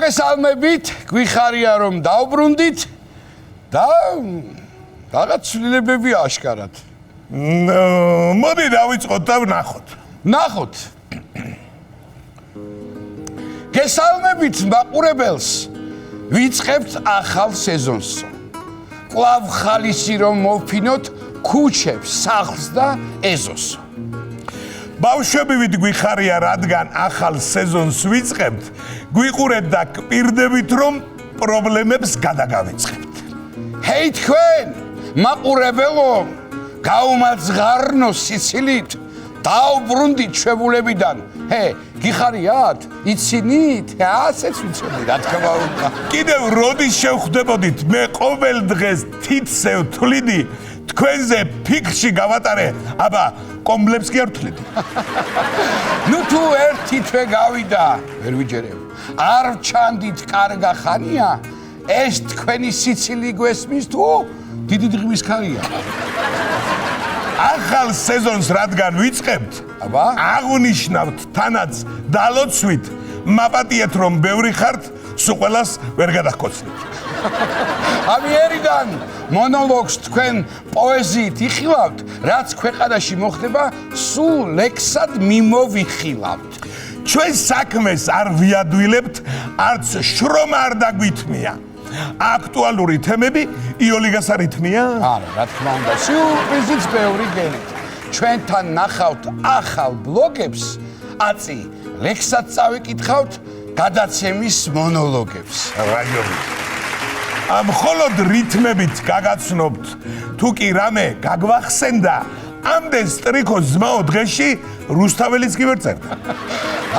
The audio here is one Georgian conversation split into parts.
მოგესალმებით, გვიხარია რომ დავბრუნდით და რაღაც ცვლილებები აშკარად. მოდი დავიწყოთ და ვნახოთ. ნახოთ. გესალმებით მაყურებელს. ვიწყებთ ახალ სეზონს. კვლავ ხალისი რომ მოვფინოთ ქუჩებს, სახლს და ეზოს. ბავშვები გვიხარია, რადგან ახალ სეზონს ვიწყებთ, გვიყურეთ და გპირდებით რომ პრობლემებს გადაგავიწყებთ. ჰეი თქვენ, მაყურებელო, გაუმაძღარნო სიცილით, დავბრუნდით ჩვეულებიდან. გიხარიათ? იცინით? ასეც ვიცოდი, რა თქმა უნდა. კიდევ როდის შევხვდებოდით? მე ყოველ დღეს თითსევ თვლიდი, თქვენზე ფიქრში გავატარე, აბა კომბლებს კი არ ვთვლიდი. ნუ თუ ერთი თვე გავიდა, ვერ ვიჯერებ. არ ვჩანდით კარგა ხანია, ეს თქვენი სიცილი გვესმის თუ დიდი დღის ქარია. ახალ სეზონს რადგან ვიწყებთ, აბა აღნიშნავთ თანაც დალოცვით, მაპატიეთ რომ ბევრი ხართ, სულ ყველას ვერ გადაგკოცნით. ამიერიდან მონოლოგს თქვენ პოეზიით იხილავთ, რაც ქვეყანაში მოხდება, სულ ლექსად მიმოვიხილავთ. ჩვენ საქმეს არ ვიადვილებთ, არც შრომა არ დაგვითმია. აქტუალური თემები იოლიგას არ ითმია? არა, რა თქმა უნდა, სიურპრიზიც ბევრი გენით. ჩვენთან ნახავთ ახალ ბლოგებს, აწი ლექსად წავიკითხავთ გადაცემის მონოლოგებს. რაიონი. მხოლოდ რითმებით გაგაცნობთ, თუ კი რამე გაგვახსენდა, ამდენ სტრიქოს ზმაო დღეში რუსთაველიც კი ვერ წერდა.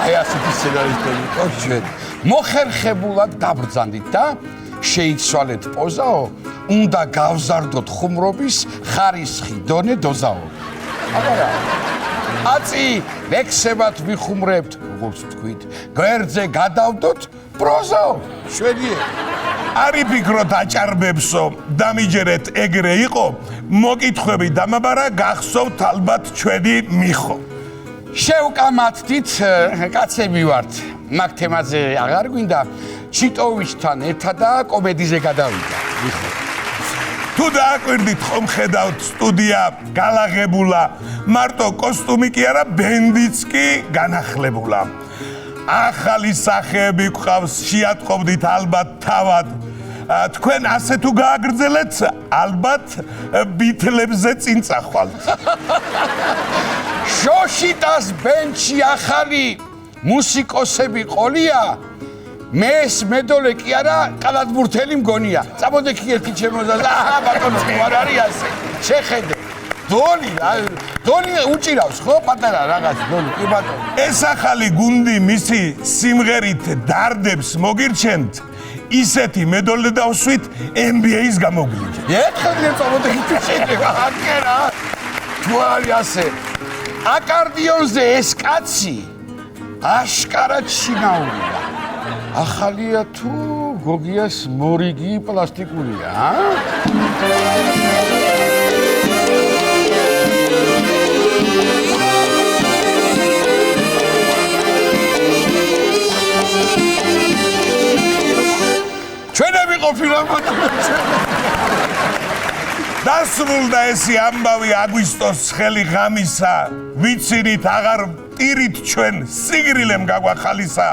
აი ასეთი სცენარისტები ყავს ჩვენ. მოხერხებულად დაბრძანდით და შეიცვალეთ პოზაო, უნდა გავზარდოთ ხუმრობის ხარისხი დონე დოზაო. აბა რა. აწი ლექსებად ვიხუმრებთ, როგორც ვთქვით, გვერდზე გადავდოთ პროზაო. შვედიე. არი ფიქროთ აჭარბებსო, დამიჯერეთ ეგრე იყო, მოკითხვები დამაბარა, გახსოვთ ალბათ ჩვენი მიხო. შევკამათდით, კაცები ვართ. მაგ თემაზე აღარ გვინდა, ჩიტოვიჩთან ერთად და კომედიზე გადავიდა. მიხო. თუ დააკვირდით ხომ ხედავთ სტუდია გალაღებულა, მარტო კოსტუმი კი არა, ბენდიც კი განახლებულა. ახალი სახეები გვყავს, შეატყობდით ალბათ თავად. თქვენ ასე თუ გააგრძელეთ, ალბათ ბითლებზე წინ წახვალთ. შოშიტას ბენჩი ახალი მუსიკოსები ყოლია, მეს მედოლე კი არა, კალათბურთელი მგონია. წამოდე კი ერთი ჩემოზაზე, აჰა ბატონო, არ არის ასე. შეხედე. დონი უჭირავს, ხო, პატარა რაღაც, დონი, კი ბატონო. ეს ახალი გუნდი მისი სიმღერით დარდებს მოგირჩენთ, ისეთი მედოლე დავსვით NBA-ს გამოგვიჯეთ. ერთხელ წამოდე კი შეიძლება, აკერა. თუ არის ასე. აკარდიონზე ეს კაცი აშკარად შინაურია. ახალია თუ გოგიას მორიგი პლასტიკურია, ჩვენები ყოფილა დასრულდა ესი ამბავი აგვისტოს ხელი ღამისა, ვიცინით აღარ ტირით ჩვენ, სიგრილემ გაგვახალისა.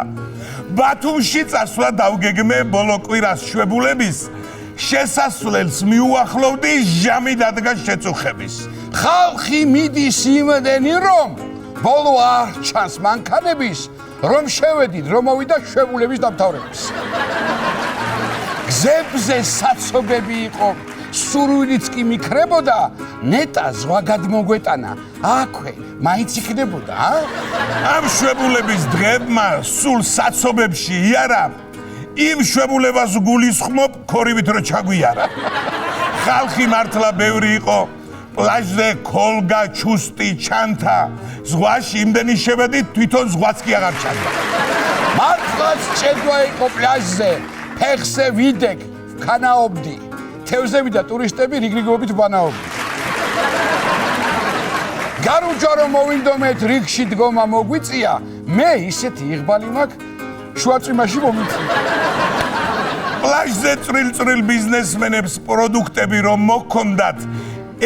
ბათუმში წასვლა დავგეგმე ბოლო კვირას შვებულების, შესასვლელს მიუახლოვდი, ჟამი დადგა შეწუხების. ხალხი მიდის იმდენი რომ ბოლო არ ჩანს მანქანების, რომ შევედით, რომ მოვიდა შვებულების დამთავრების. გზებზე საცობები იყო, სურვილიც კი მიქრებოდა, ნეტა ზღვა გადმოგვეტანა, აქვე მაინც იქნებოდა, ამ შვებულების დღებმა სულ საცობებში იარა, იმ შვებულებას გულისხმობ, ქორივით რო ჩაგვიარა. ხალხი მართლა ბევრი იყო, პლაჟზე ქოლგა, ჩუსტი, ჩანთა, ზღვაში იმდენი შევედით, თვითონ ზღვაც კი აღარ ჩანდა. მართლაც ჭედვა იყო პლაჟზე, ფეხზე ვიდეკ, ვქანაობდი. თევზები და ტურისტები რიგრიგობით ვანაობდით. გარუჯა რომ მოვინდომეთ რიგში დგომა მოგვიწია, მე ისეთი იღბალი მაქვს, შუაწვიმაში მომიწი. პლაჟზე წრილ ბიზნესმენებს პროდუქტები რომ მოქონდათ,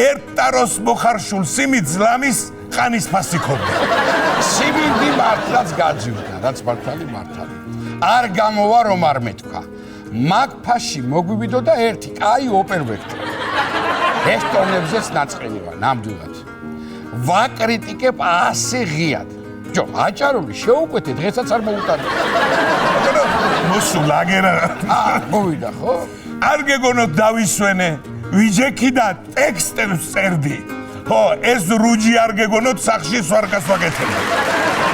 ერთ ტაროს მოხარშულ სიმინდს ლამის ყანის ფასი ქონდა. სიმინდი მართლაც გაძვირდა, რაც მართალი. არ გამოვა რომ არ მეთქვა. მაგ ფასში მოგვივიდო და ერთი კაი ოპერვექტო. რესტორნებზეც ნაწყენი ვარ, ნამდვილად. ვაკრიტიკებ ასე ღიად. ჯო, აჭარული შეუკვეთე დღესაც არ მოუტანე. მოსულ აგერა. მოვიდა ხო? არ გეგონოთ დავისვენე, ვიჯექი და ტექსტებს წერდი. ხო, ეს რუჯი არ გეგონოთ სახში სვარგას ვაკეთებ.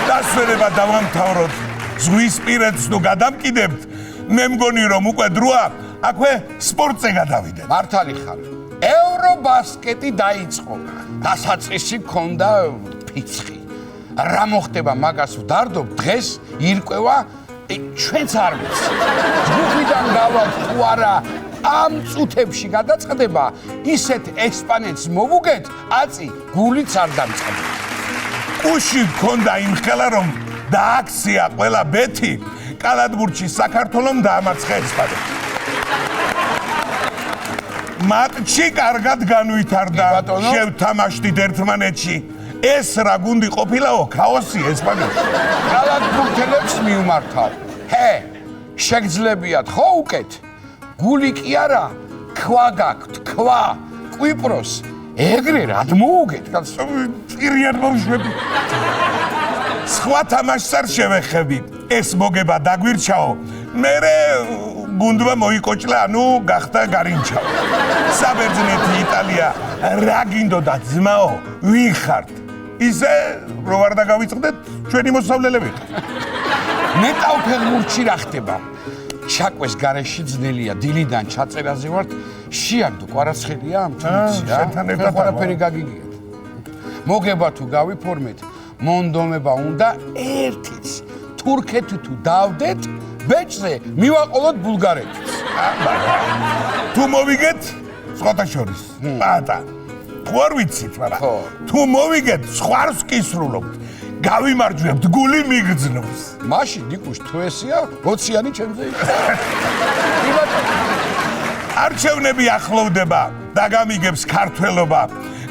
დასვენება დავამთავროთ. ზღვის პირეთს თუ გადამკიდებთ, მე მგონი რომ უკვე დროა აქვე სპორტზე გადავიდეთ. მართალი ხარ. ევრობასკეტი დაიწყო. დასაწყისი ქონდა ფიცხი. რა მოხდება მაგას ვდარდობ, დღეს ირკვევა ჩვენც არ ვიცი. ჯგუფიდან გავალთ თუ არა ამ წუთებში გადაწყდება, ისეთ ესპანეთს მოვუგეთ, აწი გულიც არ დამწყდება. კუში გქონდა იმ ხელა რომ დააქცია ყველა ბეთი, კალათბურთში საქართველომ დაამარცხა ესპანეთი. მატჩი კარგად განვითარდა, შევთამაშდით ერთმანეთში. ეს რა გუნდი ყოფილაო, ქაოსი ესპანეთში. კალათბურთელებს მიუმართავ. ჰე, შეგძლებიათ ხო უკეთ? გული კი არა, ქვა გაქვთ, ქვა, კვიპროს. ეგრე რად მოუგეთ? წირიად ბავშვები. სხვა თამაშს არ შევეხები. ეს მოგება დაგვირჩაო. მერე გუნდმა მოიკოჭლა, ანუ გახდა გარინჩაო. საბერძნეთი, იტალია, რა გინდოდა ძმაო, ვინ ხართ? ისე რო არ დაგავიწყდეთ, ჩვენი მოსავლელები. ნეტავ ფეხბურთში რა ხდება? ჩაკვეს გარეში ძნელია, დილიდან ჩაწერაზე ვართ, შეაგდო კვარაცხელია ამ თუნცი, შენთან ერთად ყველაფერი გაგიგიათ. მოგება თუ გავიფორმეთ, მონდომება უნდა ერთიც. თურქეთი თუ დავდეთ, ბეჭზე მივაყოლოთ ბულგარეთიც. თუ მოვიგეთ, სხვათა შორის. პატა. ხო არ ვიცით, მაგრამ თუ მოვიგეთ, სხვას კი სრულობთ. გავიმარჯვებთ, გული მიგრძნობს. მაშინ ნიკუშ თუ ესია, 20-იანი ჩემზე იყო. არჩევნები ახლოვდება და გამიგებს ქართველობა.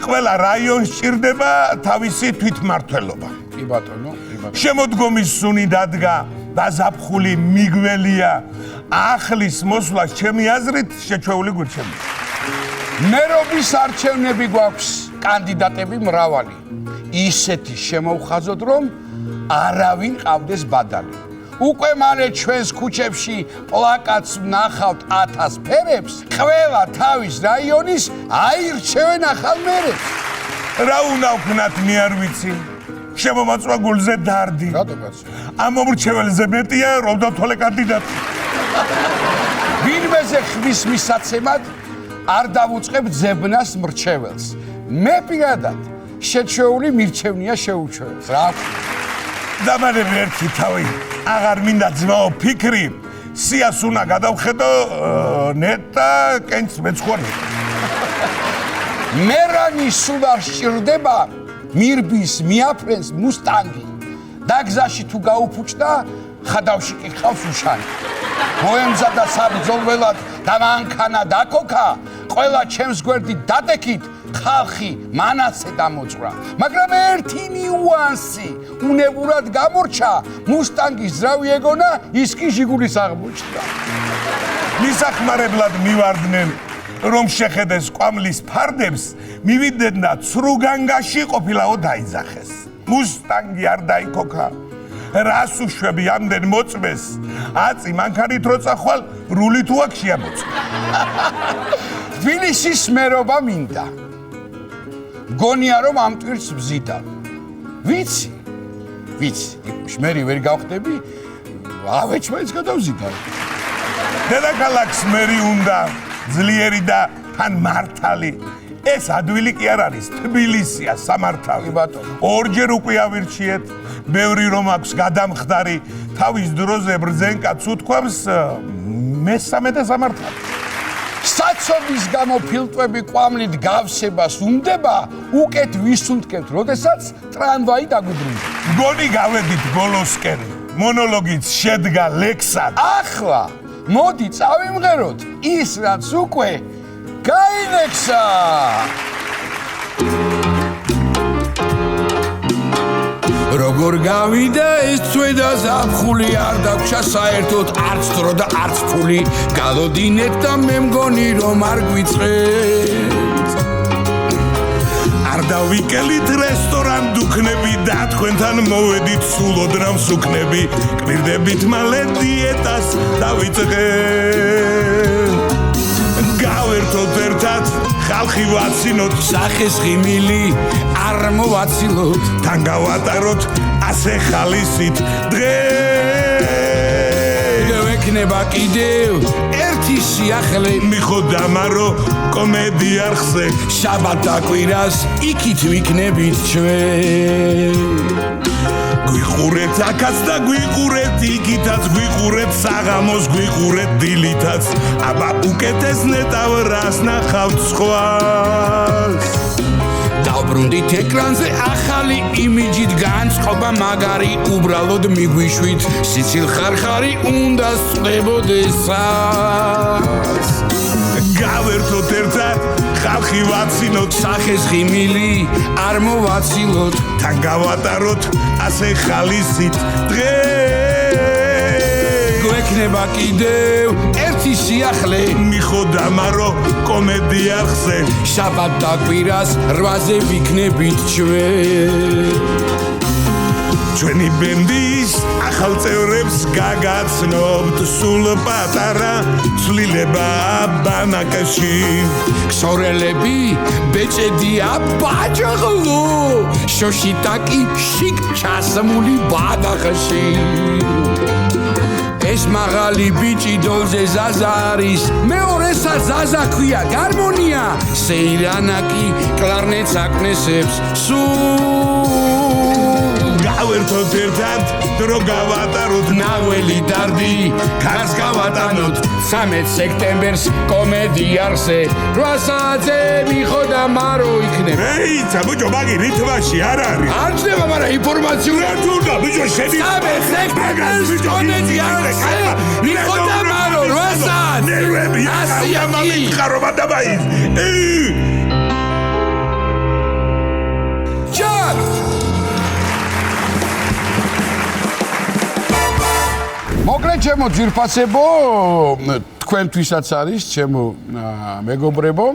ყველა რაიონს სჭირდება თავისი თვითმმართველობა. კი ბატონო, შემოდგომის სუნი დადგა და ზაფხული მიგველია. ახლის მოსვლა ჩემი აზრით შეჩვეული გვირჩევია. მერობის არჩევნები გვაქვს, კანდიდატები მრავალი. ისეთი შემოვხაზოთ, რომ არავინ ყავდეს ბადალი. უკვე მალე ჩვენს ქუჩებში პლაკატს ვნახავთ 1000 ფერებს, ყველა თავის რაიონის აირჩევენ ახალ მერებს. რა უნდა ვქნათ, მე არ ვიცი. შემომაწვა გულზე დარდი. რატომაც? ამ მომრჩეველზე მეტია, რომ დავთვალე კანდიდატი. ვინმეზე ხმის მისაცემად არ დავუწყებ ძებნას მრჩეველს. მე პირადად შეჩეული მირჩევნია შეუჩვევს. რა დამარები ერთი თავი. აღარ მინდა ძმაო ფიქრი. სიას უნდა გადავხედო ნეტა კენც მეცხვარი. მერანი სულ არ სჭირდება მირბის მიაფრენს მუსტანგი. დაგზაში თუ გაუფუჭდა, ხადავში კი ხავს უშანი. მოემზადა საბრძოლველად და მანქანა დაკოქა, ყველა ჩემს გვერდით დადექით, ხალხი მანაცე დამოწვრა. მაგრამ ერთი ნიუანსი უნებურად გამორჩა, მუსტანგის ძრავი ეგონა, ის კი ჟიგულის აღმოჩნდა. მისახმარებლად მივარდნენ, რომ შეხედეს კვამლის ფარდებს, მივიდნენ და ცრუგანგაში ყოფილაო დაიძახეს. მუსტანგი არ დაიქოქა. რას უშვები ამდენ მოწმეს? აწი მანქანით როცა ხვალ რული თუ აქ შეამოწმა. თბილისის მერობა მინდა. გონია რომ ამ ტვირთს ვზიდა. ვიცი. მერი ვერ გავხდები, ავეჭმაიც გადავზიდა. დედაქალაქს მერი უნდა, ძლიერი და თან მართალი. ეს ადვილი კი არ არის, თბილისია სამართალი. ორჯერ უკვე ავირჩიეთ, ბევრი რომ აქვს გადამხდარი, თავის დროზე ბრძენ კაცს უთქვამს მესამე და სამართალი. საცობის გამო ფილტვები კვამლით გავსებას უნდება, უკეთ ვისუნთქებთ, როდესაც ტრამვაი დაგვიბრუნდა. მგონი გავედით ბოლოსკენ, მონოლოგიც შედგა ლექსად. ახლა მოდი წავიმღეროთ ის რაც უკვე გაილექსა. როგორ გავიდა ეს წვედა ზაფხული არ დაგვრჩა საერთოდ არც დრო და არც ფული გალოდინეთ და მე მგონი რომ არ გვიწყეთ არ დავიკელით რესტორან დუქნები და თქვენთან მოვედით სულ ოდნავ სუქნები კვირდებით მალე დიეტას დავიწყეთ გავერთოთ ერთად ხალხი ვაცინოთ სახეს ღიმილი არ მოვაცილოთ თან გავატაროთ ასე ხალისით დღე გვექნება კიდევ ერთი სიახლე მიხოდამარო კომედი არხზე შაბათ და კვირას იქით ვიქნებით ჩვენ გვიყურეთ აქაც და გვიყურეთ იქითაც გვიყურეთ საღამოს გვიყურეთ დილითაც აბა უკეთეს ნეტავ რას ნახავთ სხვას დავბრუნდით ეკრანზე ახალი იმიჯით განწყობა მაგარი უბრალოდ მიგვიშვით სიცილ ხარხარი უნდა სწებოდესას გავერთოთ ერთად ხალხი ვაცინოთ სახეს ღიმილი არ მოვაცილოთ თან გავატაროთ ასე ხალისით დღე გვექნება კიდევ ერთი სიახლე მიხოდამარო კომედი არხზე შაბათ და კვირას 8-ზე ვიქნებით ჩვენ ჩვენი ბენდის ახალ წევრებს გაგაცნობთ სულ პატარა ცვლილება ბანაკში ქსორელები ბეჭედია ბაჭაღლო შოშიტაკი შიგ ჩასმული ბადახში ეს მაღალი ბიჭი დოლზე ზაზა არის მეორესაც ზაზა ქვია გარმონია სეირანაკი კლარნეტს აკნესებს გავერთოთ ერთად დრო გავატაროთ ნაღველი დარდი კარს გავატანოთ 13 სექტემბერს კომედი არხზე 8 საათზე მიხოდამარო იქნება ეი საბუჯო მაგი რითმაში არ არის არ ჩდება მაგრამ ინფორმაციული თუნდა ბიჭო შედი 13 სექტემბერს კომედი არხზე მიხოდამარო 8 საათზე ნერვები ასია ხარობა დაბაი ჯან მოკლედ ჩემო ძირფასებო თქვენთვისაც არის ჩემო მეგობრებო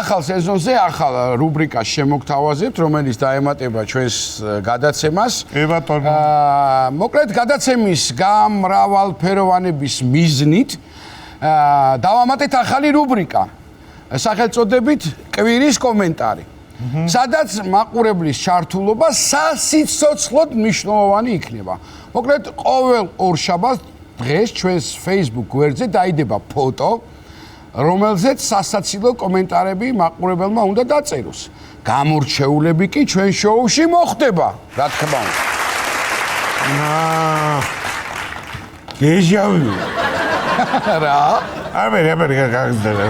ახალ სეზონზე ახალ რუბრიკას შემოგთავაზებთ რომელიც დაემატება ჩვენს გადაცემას ბატონო მოკლედ გადაცემის გამრავალფეროვანების მიზნით დავამატეთ ახალი რუბრიკა სახელწოდებით კვირის კომენტარი სადაც მაყურებლის ჩართულობა სასიცოცხლოდ მნიშვნელოვანი იქნება. მოკლედ ყოველ ორშაბათს დღეს ჩვენს Facebook გვერდზე დაიდება ფოტო, რომელზეც სასაცილო კომენტარები მაყურებელმა უნდა დაწეროს. გამორჩეულები კი ჩვენ შოუში მოხდება, რა თქმა უნდა. გეჟავი რა? აბერე გაგზდება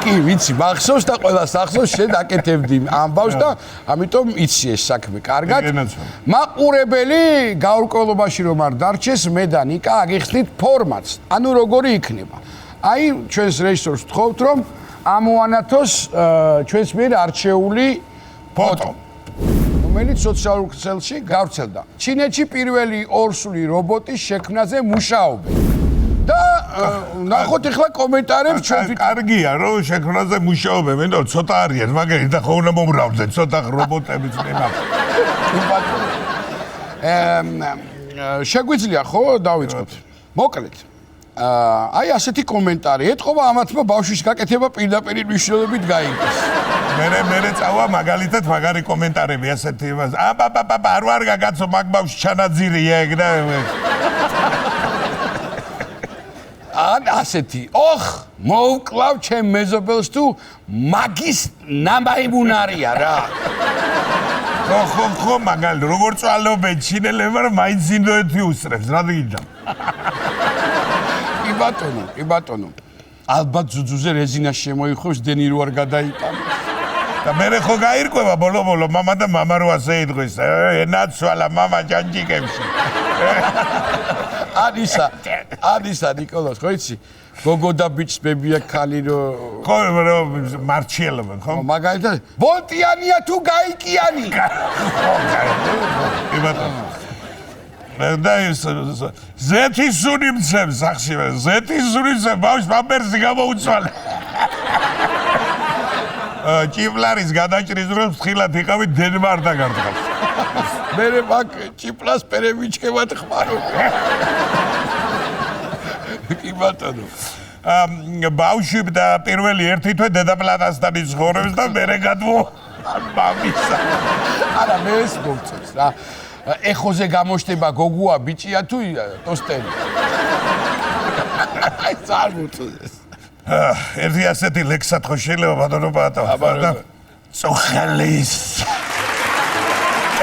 კი ვიცი მახსოვს და ყველას ახსოვს შენ აკეთებდი ამბავს და ამიტომ იცი ეს საქმე კარგად მაყურებელი გაურკვევლობაში რომ არ დარჩეს მე და ნიკა აგიხსნით ფორმატს ანუ როგორი იქნება აი ჩვენს რეჟისორს ვთხოვთ რომ ამოანათოს ჩვენს მიერ არჩეული ფოტო რომელიც სოციალურ ქსელში გავრცელდა ჩინეთში პირველი ორსული რობოტის შექმნაზე მუშაობენ და ნახოთ ახლა კომენტარებს ჩვენ კარგია რომ შექმნაზე მუშაობენ მე ცოტა არიან მაგერი და ხო უნდა მომრავლდნენ ცოტა რობოტებიც ნება შეგვიძლია ხო დავიწყოთ მოკლედ აი ასეთი კომენტარი ეთყობა ამათმა ბავშვის გაკეთება პირდაპირ მნიშვნელობით გაიგეს მე წავა მაგალითად მაგარი კომენტარები ასეთი აბა არ ვარ გაგაცო მაგ ბავშვი ჩანაძირია ეგ და ან ასეთი ოხ მოვკლავ ჩემ მეზობელს თუ მაგის ნამაიმუნარია რა ხო მაგალ როგორ წვალობენ ჩინელებმა რომ მაინც ინდოეთი უსწრებს რა გინდა კი ბატონო ალბათ ძუძუზე რეზინა შემოიხოს დენი რო არ გადაიტანოს და მე ხო გაირკვევა ბოლო მამა და მამა რო ასე იტყვის ნაცვალა მამა ჯანჯიკებში ანისა ნიკოლას ხო იცი გოგო და ბიჭს ბებია ქალი რო ხო მარჩიელობენ ხო მაგალითად ვოლტიანია თუ გაიკიანი და ის ზეთისუნი მცემს სახში ზეთისუნი მცემს ბავშვს პამპერსი გამოუცვალე ჭიპლარის გადაჭრის დროს ხილად იყავით დენმარკ გარდავს მე მაგ ჭიპლას პერევიჩკებად ხმარო კი ბატონო ბავშვი და პირველი ერთი თვე დედაპლატასთან იცხოვრებს და მე გადმო მამისა არა მე ეს მოვწევს რა ეხოზე გამოშტება გოგოა ბიჭია თუ ტოსტერი აი წარმოწეს ერთი ასეთი ლექსად ხო შეიძლება ბატონო პატა წოხელის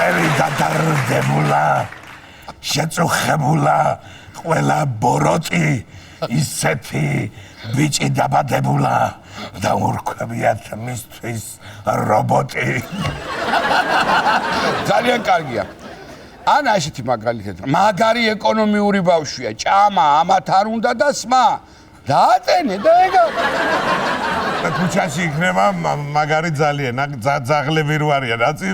ერი დადარდებულა შეწუხებულა ყველა ბოროტი ისეთი ბიჭი დაბადებულა და ურქვებიათ მისთვის რობოტი ძალიან კარგია ანა ესეთი მაგარი ეკონომიური ბავშვია ჭამა ამათ არ უნდა და სმა დააწენე და ეგა და ქუჩაში იქნება მაგარი ძალიან ძაღლები რო არიან რაცი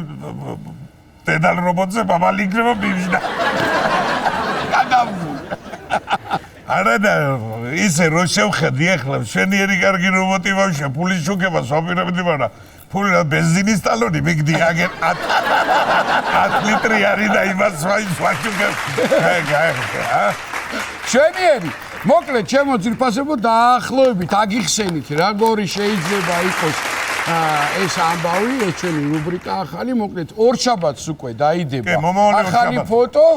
დედალ რობოტზე ბაბალი იქნება ბიჭი გადავგულ არა და ისე რო შევხედი ახლა შენიერი კარგი რობოტი ბავშვია ფულის შუქებას ვაპირებდი მაგრამ ფული და ბენზინის ტალონი მიგდი აგერ 10 ლიტრი არის და იმას ვაშუქებ შენიერი მოკლედ ჩემო ძირფასებო დაახლოებით აგიხსენით როგორი შეიძლება იყოს ეს ამბავი ეს ჩვენი რუბრიკა ახალი მოკლედ ორშაბათს უკვე დაიდება ახალი ფოტო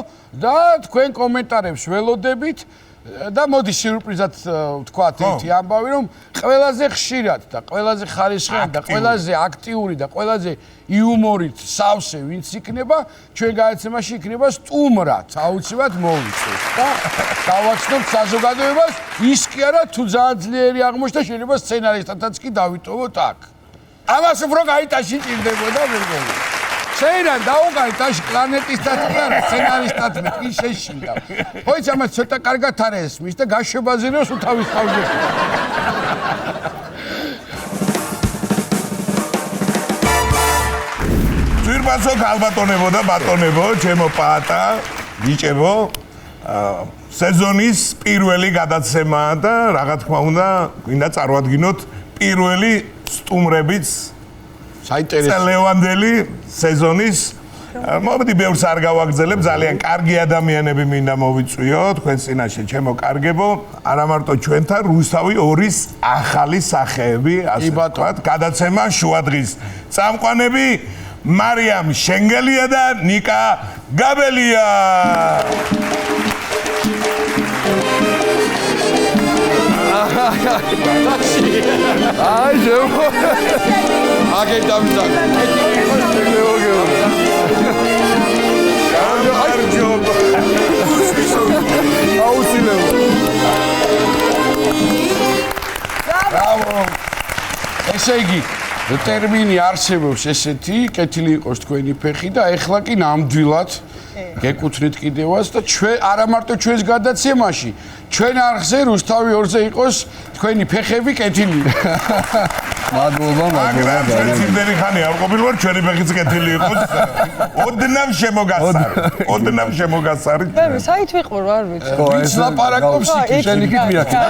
და თქვენ კომენტარებს ველოდებით და მოდი სიურპრიზად ვთქვათ ერთი ამბავი რომ ყველაზე ხშირად და ყველაზე ხარისხიანი და ყველაზე აქტიური და ყველაზე იუმორით სავსე ვინც იქნება ჩვენ გააცემაში იქნება სტუმრად აუცილებლად მოვიწევს და დავაცხობთ საზოგადოებას ის კი არა თუ ძალიან ძლიერი აღმოჩნდა შეიძლება სცენარისტათაც კი დავიტოვოთ აქ ამას უფრო გაიტაში ჭირდებოდა მეგობრებო შეიძლება დაუგარეთ ამ პლანეტისთან და სცენარისტად კი შეშინდა. ხო იცი ამას ცოტა კარგად არ ესმის და გაშებაზინოს უთავის თავზე. ძვირბაცო ალბატონებო და ბატონებო, ჩემო პაატა, ბიჭებო, სეზონის პირველი გადაცემაა და რა თქმა უნდა, გვინდა წარვადგინოთ პირველი სტუმრებიც საინტერესო ლევანდელი სეზონის მოვიდი ბევრს არ გავაგზელებ ძალიან კარგი ადამიანები მინდა მოვიწვიო თქვენ წინაშე ჩემო კარგებო არა მარტო ჩვენთან რუსთავი 2-ის ახალი სახეები ასე ვთქვათ გადაცემა შუადღის წამყვანები მარიამ შენგელია და ნიკა გაბელია აი ზეო აგერ დავიძახე ესე იგი ტერმინი არსებობს ესეთი კეთილი იყოს თქვენი ფეხი და ეხლა კი ნამდვილად გეკუთვნით კიდევაც და ჩვენ არა მარტო ჩვენს გადაცემაში ჩვენ არხზე რუსთავი 2-ზე იყოს თქვენი ფეხები კეთილი მადლობა ძირდერი ხანი არ ყოფილი ვარ ჩვენი ფეხიც კეთილი იყოს ოდნავ შემოგასარი მე საით ვიყურ არ ვიცი ვინც ლაპარაკობს იქ შენ იქით მიაქეთ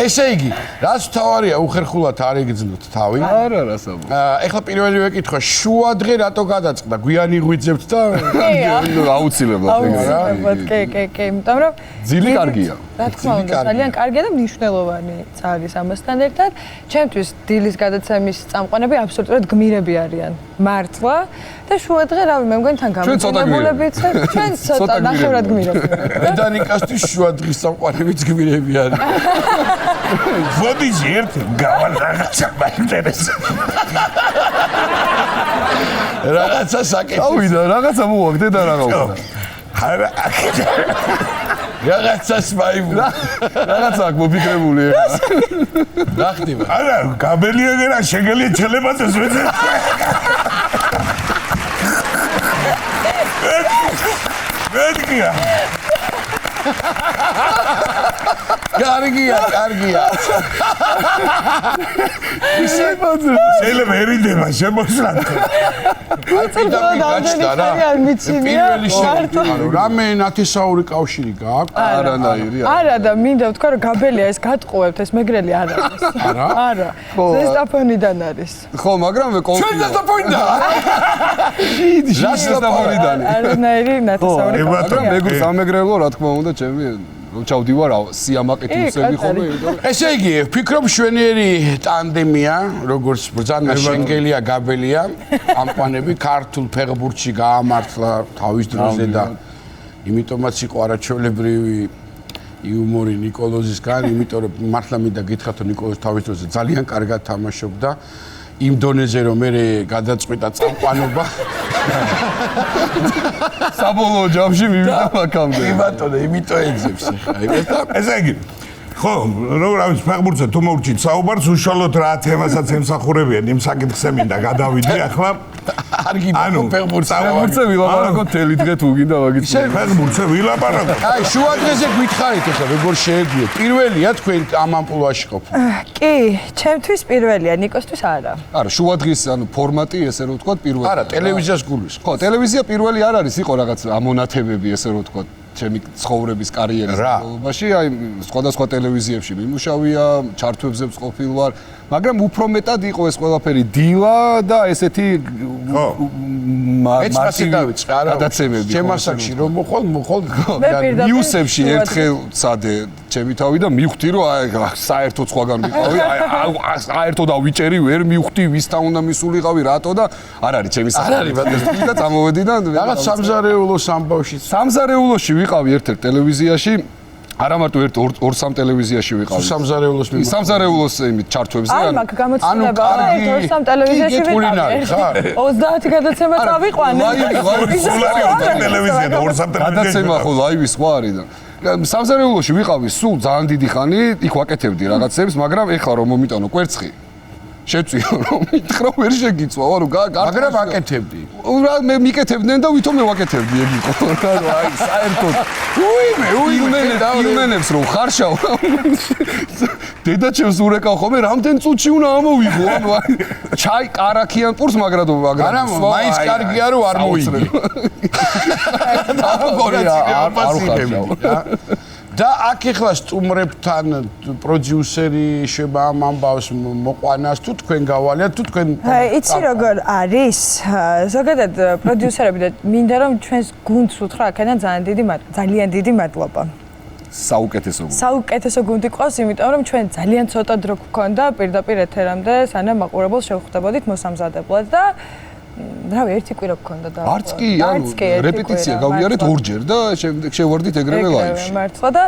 ესე იგი რაც თავარია უხერხულად არ იგრძნოთ თავი არა საბა ეხლა პირველი ვეკითხვა შუადღე რატო გადაწყდა გვიანი ღვიძებთ და აუცილებლად კი იმიტომ რომ ძილი კარგია რა თქმა უნდა ძალიან კარგია და მნიშვნელოვანი არის ამასთან ერთად ჩემთვის დილის გადაცემის წამყვანები აბსოლუტურად გმირები არიან მართლა და შუადღე რავი მე მგონი თან გამოგონებულებიც ჩვენ ცოტა ნახევრად გმირები დანიკასთვის შუადღის წამყვანებიც გმირები არიან ვოდი ერთი გავალ რაღაცა მაინტერესებს რაღაცა საკეთებს ავიდა რაღაცა მოვაგდე და რა გავხდა არა რაღაცას მაიმუნ. რაღაცა აქ მოფიქრებული ეხლა. რა ხდება? არა, გაბელია გერა შეგელია ჩელებაძეს ვეძე. მეთქია. კარგია. შეიძლება ერინდება შემოსვლად. პირველი შემოგვიყვანო, რამე ნათესაური კავშირი გააქვს? არანაირი. არა და მინდა ვთქვა რომ გაბელია ეს გატყუებთ ეს მეგრელი არ არის. არა. ზესტაფონიდან არის. ხო, მაგრამ მე ჩვენ ზესტაფონიდან. ზესტაფონიდან. არანაირი ნათესაური. მაგრამ მეგრს ამეგრელო რა თქმა უნდა ჩემი რომ ჩავდივარ სიამაყით მუსები ხოლმე იმიტომ ესე იგი ვფიქრობ შვენიერი ტანდემია როგორც ბრძანა შენგელია გაბელია ამყვანები ქართულ ფეხბურთში გაამართლა თავის დროზე და იმიტომაც იყო არაჩვეულებრივი იუმორი ნიკოლოზისგან იმიტომ რომ მართლა მინდა გითხრათ რომ ნიკოლოზი თავის დროზე ძალიან კარგად თამაშობდა იმ დონეზე რომ მე გადაწყვიტა წამყვანობა საბოლოო ჯამში მივიდა აქამდე. კი ბატონო, იმიტომ ეძებს ხა. ესე იგი, ხო, რო რავის ფეხბურთზე თუ მოვჭით საუბარს, უშუალოდ რა თემასაც ემსახურებიან, იმ საკითხზე მინდა გადავიდე ახლა. არ გინდა ფეხბურთზე ვილაპარაკოთ თელი დღე თუ გინდა მაგით. ფეხბურთზე ვილაპარაკოთ. აი, შუადღეზე გითხარით ახლა როგორ შეეძიეთ? პირველია თქვენ ამ ამპლუაში ყოფნა. კი, ჩემთვის პირველია, ნიკოსთვის არა. არა, შუადღის ფორმატი ესე რომ ვთქვათ პირველი. არა, ტელევიზიას გულისხმობ. ხო, ტელევიზია პირველი არ არის, იყო რაღაც ამონათებები ესე რომ ვთქვათ. ჩემი ცხოვრების კარიერის განმავლობაში, აი სხვადასხვა ტელევიზიებში მიმუშავია, ჩართვებზეც ყოფილ ვარ, მაგრამ უფრო მეტად იყო ეს ყველაფერი დილა და ესეთი მარტივი დავიწყე, არა, შემასაკში რომ მოხვალ ნიუსებში ერთხელ წადე ჩემი თავი და მივხვდი რომ აი საერთოდ სხვაგან ვიყავი, აი საერთოდ ავიჭერი ვერ მივხვდი ვისთან უნდა მისულიყავი, რატო და არ არის ჩემი არ არის და წამოვედი და რაღაც სამზარეულოს ამბავში სამზარეულოში ვიყავი ერთ-ერთ ტელევიზიაში არა მარტო ორ-სამ ტელევიზიაში ვიყავი. სამზარეულოს სამზარეულოს იმით ჩართვებზე ან მაგ გამოცდილება ორ-სამ ტელევიზიაში ვიყავი. 30 გადაცემა წავიყვანე. ტელევიზია და ორ-სამ ტელევიზიაში. გადაცემა ხო ლაივი სხვა არის და სამზარეულოში ვიყავი სულ ძალიან დიდი ხანი, იქ ვაკეთებდი რაღაცებს, მაგრამ ეხლა რომ მომიტანო კვერცხი შეწვიო რომ მითხრა ვერ შეგიწვა, ვარო მაგრამ აკეთებდი. მე მიკეთებდნენ და ვითომ მე ვაკეთებდი ეგ იყო. აი საერთოდ უიმენებს რომ ხარშავ. დედაჩემს ურეკავ ხოლმე რამდენ წუთში უნდა ამოვიღო, ანუ აი ჩაი კარაქიან პურს მაგრად მაგრამ მაინც კარგია რომ არ მოიგე. და აქ ახლა სტუმრებთან პროდიუსერი შეება ამ ამბავს მოყვანას თუ თქვენ გავალიათ თუ თქვენ იცი როგორ არის ზოგადად პროდიუსერები და მინდა რომ ჩვენს გუნდს უთხრა აქედან ძალიან დიდი მადლობა საუკეთესო გუნდი ყავს იმიტომ რომ ჩვენ ძალიან ცოტა დრო გვქონდა პირდაპირ ეთერამდე სანამ მაყურებელს შევხვდებოდით მოსამზადებლად და რავი ერთი კვირა გქონდა და არც კი ანუ რეპეტიცია გავიარეთ ორჯერ და შემდეგ შევარდით ეგრევე ლაივში მართლა და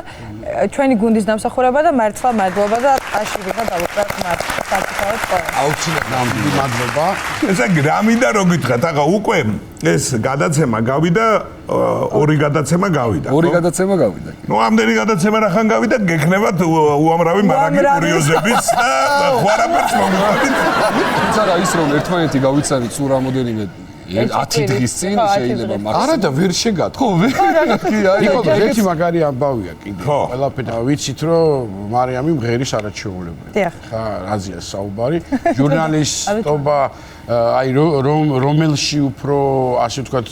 ჩვენი გუნდის დამსახურება და მართლა მადლობა და აში ვიღა დავუყრათ მართლა საკუთარად ყველა აუცილებლად მადლობა ესე იგი რა მინდა რომ გითხრათ ახლა უკვე ეს გადაცემა გავიდა ორი გადაცემა გავიდა ნუ ამდენი გადაცემა რახან გავიდა გექნებათ უამრავი მარაგი კურიოზებიც და ხვარაფერს მოგიყვანით თუმცა რა ის რომ ერთმანეთი გავიცანით სულ რამოდენიმე 10 დღის წინ შეიძლება მაგრამ არა და ვერ შეგათ ხო ვერ იყო ერთი მაგარი ამბავია კიდე ყველაფერი ვიცით რომ მარიამი მღერის არაჩვეულებრივი ხა რაზეა საუბარი ჟურნალისტობა აი რომელში უფრო ასე ვთქვათ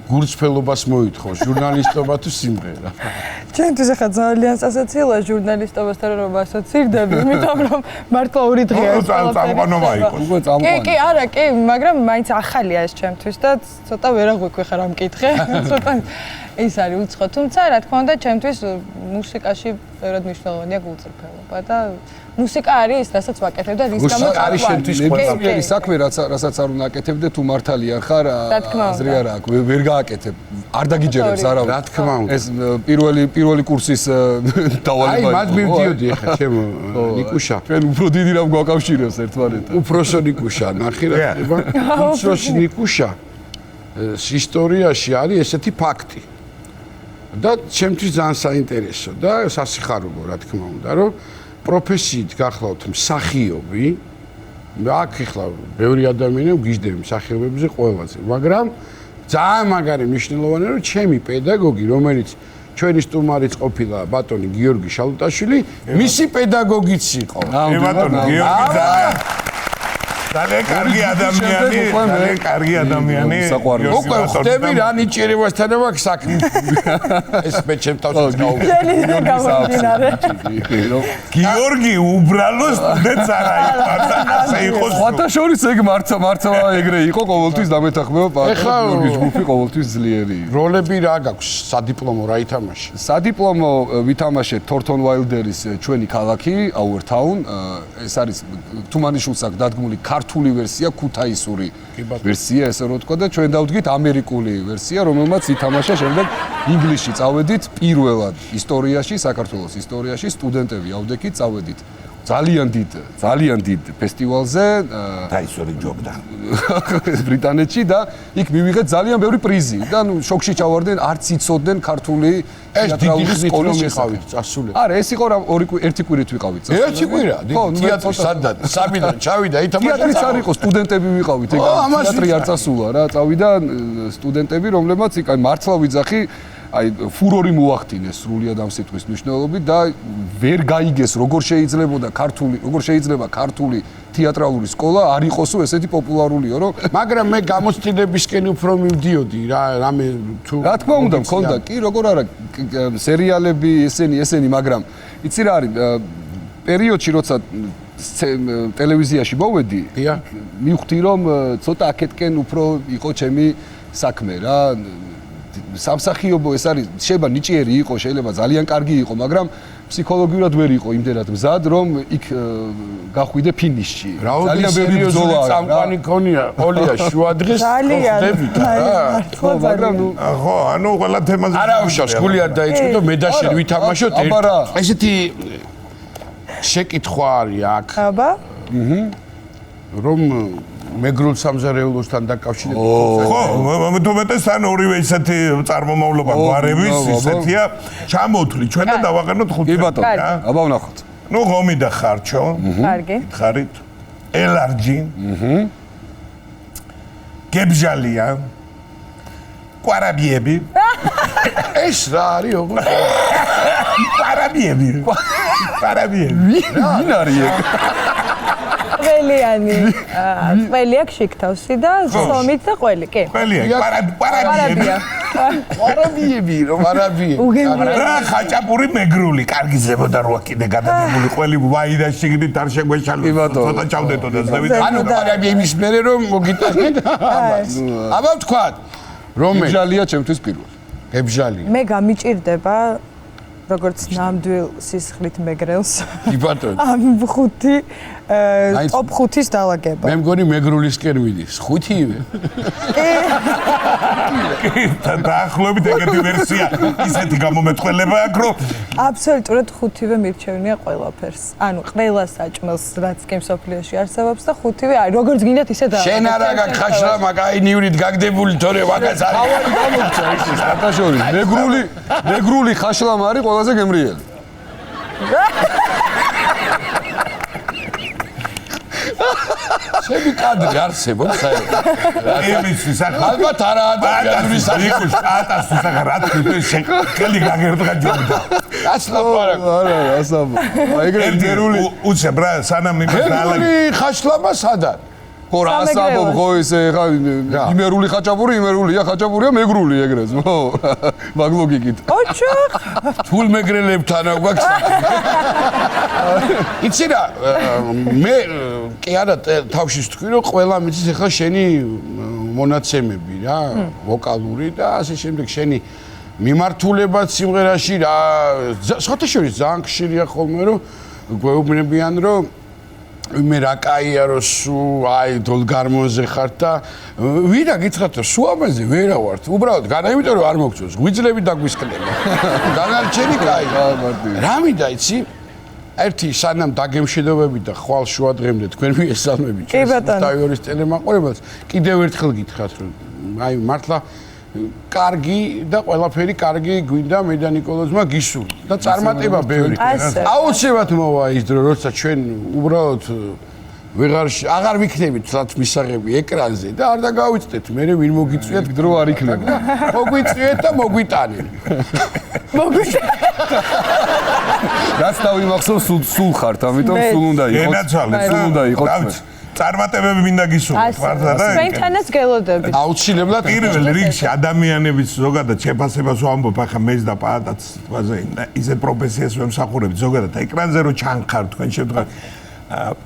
გურწფელობას მოითხოვს ჟურნალისტობა თუ სიმღერა ჩვენთვის ახლა ძალიან სასაცილოა ჟურნალისტობასთან რომ ასოცირდები იმიტომ რომ მართლა ორი დღეა ეს წამყვანობა იყო კი არა კი მაგრამ მაინც ახალია ეს ჩემთვის და ცოტა ვერ აღვიქვი ხარ ამ კითხე ცოტა ის არის უცხო თუმცა რა თქმა უნდა ჩემთვის მუსიკაში ბევრად მნიშვნელოვანია გულწრფელობა და მუსიკა არის რასაც ვაკეთებ და რის გამო არის შენთვის ყველაფერი საქმე რასაც არ უნდა აკეთებდე თუ მართალია ხარ აზრი არა აქვს ვერ გააკეთებ არ დაგიჯერებს არავინ რა თქმა უნდა ეს პირველი კურსის დავალება აი მათ მივდიოდი ახლა ჩემო ნიკუშა ჩვენ უფრო დიდი რამ გვაკავშირებს ერთმანეთთან უფროსო ნიკუშა ნახე რა ხდება უფროსი ნიკუშა ისტორიაში არის ესეთი ფაქტი და ჩემთვის ძალიან საინტერესო და სასიხარულო რა თქმა უნდა, რომ პროფესიით გახლავთ მსახიობი. აქ ეხლა ბევრი ადამიანი გიждდება მსახიობებზე ყველაზე, მაგრამ ძალიან მაგარი მნიშვნელოვანია, რომ ჩემი პედაგოგი, რომელიც ჩვენი სტუმარიც ყოფილა ბატონი გიორგი შალუტაშვილი, მისი პედაგოგიც იყო. ბატონი გიორგი ძალიან კარგი ადამიანი, ძალიან კარგი ადამიანი. უკვე ხდები რა ნიჭიერებასთან აქვს საქმე. ეს მე ჩემ თავშიც გავუჩინარე. გიორგი უბრალო სტუდენტს არა იყო, ასე იყო. სხვათა შორის ეგ მართლა ეგრე იყო ყოველთვის დამეთანხმება პატრონი ჯგუფი ყოველთვის ძლიერი. როლები რა გაქვს? სადიპლომო რა ითამაშე? სადიპლომო ვითამაშეთ თორტონ ვაილდერის ჩვენი ქალაქი, Our Town. ეს არის თუმანიშვილს აქვს დადგმული ქართული ვერსია, ქუთაისური ვერსია, ესე რომ ვთქვა და ჩვენ დავდგით ამერიკული ვერსია, რომელმაც ითამაშა შემდეგ ინგლისში წავედით პირველად ისტორიაში, საქართველოს ისტორიაში სტუდენტები ავდექით წავედით. ძალიან დიდ ფესტივალზე დაისვერი ჯობდა ბრიტანეთში და იქ მივიღეთ ძალიან ბევრი პრიზი და ნუ შოქში ჩავარდნენ, არც იცოდნენ ქართული თეატრალური სკოლის შესახებ. წასული. არა, ეს იყო რა ერთი კვირით ვიყავით. ერთი კვირა? თეატრი სადაც? საბიდან ჩავიდა ითამაშა. თეატრიც არ იყო, სტუდენტები ვიყავით, ეგ თეატრი არ წასულა რა, წავიდა სტუდენტები, რომლებმაც იქ მართლა ვიძახი აი ფურორი მოახდინეს სრულიად ამ სიტყვის მნიშვნელობით და ვერ გაიგეს როგორ შეიძლება ქართული თეატრალური სკოლა არ იყოსო ესეთი პოპულარულიო რომ მაგრამ მე გამოცდილებისკენ უფრო მივდიოდი რა რამე თუ რა თქმა უნდა მქონდა კი როგორ არა სერიალები ესენი მაგრამ იცი რა არის პერიოდში როცა ტელევიზიაში მოვედი მივხვდი რომ ცოტა აქეთკენ უფრო იყო ჩემი საქმე რა სამსახიობო ეს არის შეიძლება ნიჭიერი იყო შეიძლება ძალიან კარგი იყო მაგრამ ფსიქოლოგიურად ვერ იყო იმდენად მზად რომ იქ გახვიდე ფინიშში ძალიან ბევრი ბრძოლა წამყვანი ქონია ყოლია შუადღეს ხდებით რა ხო მაგრამ ნუ ხო ანუ ყველა თემაზე არა უშავს გული არ დაიწყო და მე და შენ ვითამაშოთ ესეთი შეკითხვა არის აქ აბა რომ მეგრულ სამზარეულოსთან დაკავშირებით ხო თუმეტეს ან ორივე ისეთი წარმომავლობა გვარების ისეთია ჩამოთვლი ჩვენ და დავაყენოთ ხუთი კი ბატონო აბა ვნახოთ ნუ ღომი და ხარჩო კარგი ხარით ელარჯი გებჟალია კვარაბიები ეს რა არის ოღონდ კვარაბიები ვინ არის ეგ ყველიანი ყველი აქ შეკთავსი და სომით და ყველი კი ყველია კვარაბიები რომ არაბიები რა ხაჭაპური მეგრული კარგი ზებოდა როა კიდე გადაგებული ყველი ვაი და შიგნით არ შეგვეშალო ცოტა ჩავდეთო და ზევით ანუ კვარაბიების მერე რომ მოგიტანეთ აბა ვთქვათ რომ გებჟალია ჩემთვის პირველი გებჟალია მე გამიჭირდება როგორც ნამდვილ სისხლით მეგრელს კი ბატონო ამ ხუთი ტოპ 5-ის დაალაგება მე მგონი მეგრულისკენ მიდის ხუთივე დაახლოებით ეგეთი ვერსია ისეთი გამომეტყველება აქ რომ აბსოლუტურად ხუთივე მირჩევნია ყველაფერს ანუ ყველა საჭმელს რაც კი მსოფლიოში არსებობს და ხუთივე აი როგორც გინდათ ისე და შენ არა გახაშლა მაგაი ნივრით გაგდებული თორე ვაგაც არის თავი გამოგცა ის კატაშორი მეგრული ხაშლამ არის ყველაზე გემრიელი შენი კადრი არსებობს იმის სახალ ალბათ არა ადამიანის იქ სტატას სახარად შეკელი გაგერდგა ჯობდა ასლა პარაკ არა ასაბა ეგრე მერული უცებ რა სანამ იმას მეგრული ხაშლამა სადარ ხო რა ასაბო ხო ესე ხა იმერული იმერულია ხაჭაპურია მეგრული ეგრეც ხო მაგ ლოგიკით ოჩო ფულ მეგრელებთან აქვს იცი რა მე კი არა თავში ვთქვი რომ ყველა მიცის ახლა შენი მონაცემები რა ვოკალური და ასე შემდეგ შენი მიმართულებაც სიმღერაში რა სხვათა შორის ძალიან ხშირია ხოლმე რომ გვეუბნებიან რომ მე რა კაია რომ სუ აი დოლგარმონზე ხარ და ვირა გითხრათ რომ სუ ამაზე ვერა ვართ უბრალოდ განა იმიტომ რომ არ მოგწონს გვიძლები დაგვისკდება დანარჩენი კაი რა მინდა იცი ერთი სანამ დაგემშვიდობებით და ხვალ შუა დღემდე თქვენ მიესალმებით დავიორის ტელემაყურებელს კიდევ ერთხელ გითხრათ რომ აი მართლა კარგი და ყველაფერი კარგი გვინდა მე და ნიკოლოზმა გისურვ და წარმატება ბევრი. აუცილებლად მოვა ის დრო, როცა ჩვენ უბრალოდ აღარ ვიქნებით თლათ მისაღები ეკრანზე და არ დაგავიწდეთ, მე ვინ მოგიწვიეთ დრო არ იქნება. მოგვიწვიეთ და მოგვიტანეთ. რაც დავიმახსოვს სულ ხართ, ამიტომ სულ უნდა იყოს. სულ უნდა იყოს. წარმატებები მინდა გისურვოთ მართლა და ჩვენთანაც გელოდებით. აუცილებლად პირველ რიგში ადამიანების ზოგადად შეფასებას ვამბობ ახლა მეც და პაატაც თვაზე ისე პროფესიას ვემსახურებთ ზოგადად ეკრანზე რო ჩანხარ თქვენ შემთხვევაში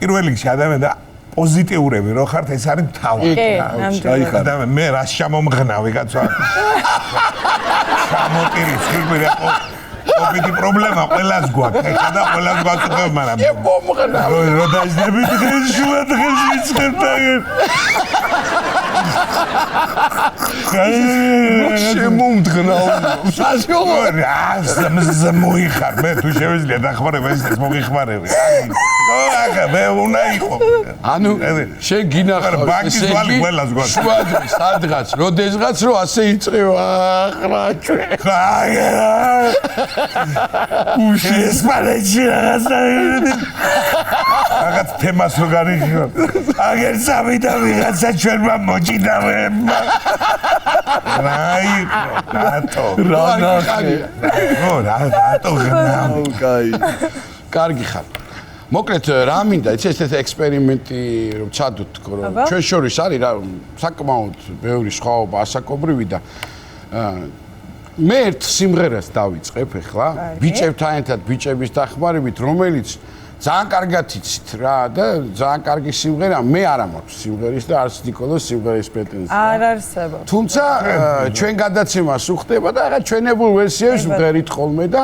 პირველ რიგში ადამიანი და პოზიტიურები რო ხართ ეს არის თავი. ადამიანი მე რა შემომღნავი კაცო. შემოტირი სიკვდილი ოპიტი პრობლემა ყველას გვაქვს ეხლა და ყველას გვაქვს მაგრამ რო დაიძები დღეს შუა დღეს ვიცხებთან შემომდგნავ მოიხარ მე თუ შევიძლია დახმარება ის მოგიხმარები ახლა მე უნდა იყო ანუ შენ გინახავს ბანკის ვალი ყველას გვაქვს შუა დღეს სადღაც როდესღაც რო ასე იწევა ახლა ჩვენ უშეს პალეჩი რაღაც თემას რო გარიხო აგერ სამიდა ვიღაცა ჩვენმა მოჭიდავებმა რაი რატო რა ნახე რატო კაი კარგი ხარ მოკლედ რა მინდა ეს ექსპერიმენტი რომ ჩადოთ თქო რომ ჩვენ შორის არის რა საკმაოდ ბევრი სხვაობა ასაკობრივი და მე ერთ სიმღერას დავიწყებ ახლა ბიჭებთან ერთად ბიჭების დახმარებით რომელიც ძალიან კარგად იცით რა და ძალიან კარგი სიმღერა მე არ მაქვს სიმღერის და არც ნიკოლოს სიმღერის პრეტენზია არ არსებობს თუმცა ჩვენ გადაცემას უხდება და ახლა ჩვენებულ ვერსიებს ვღერით ხოლმე და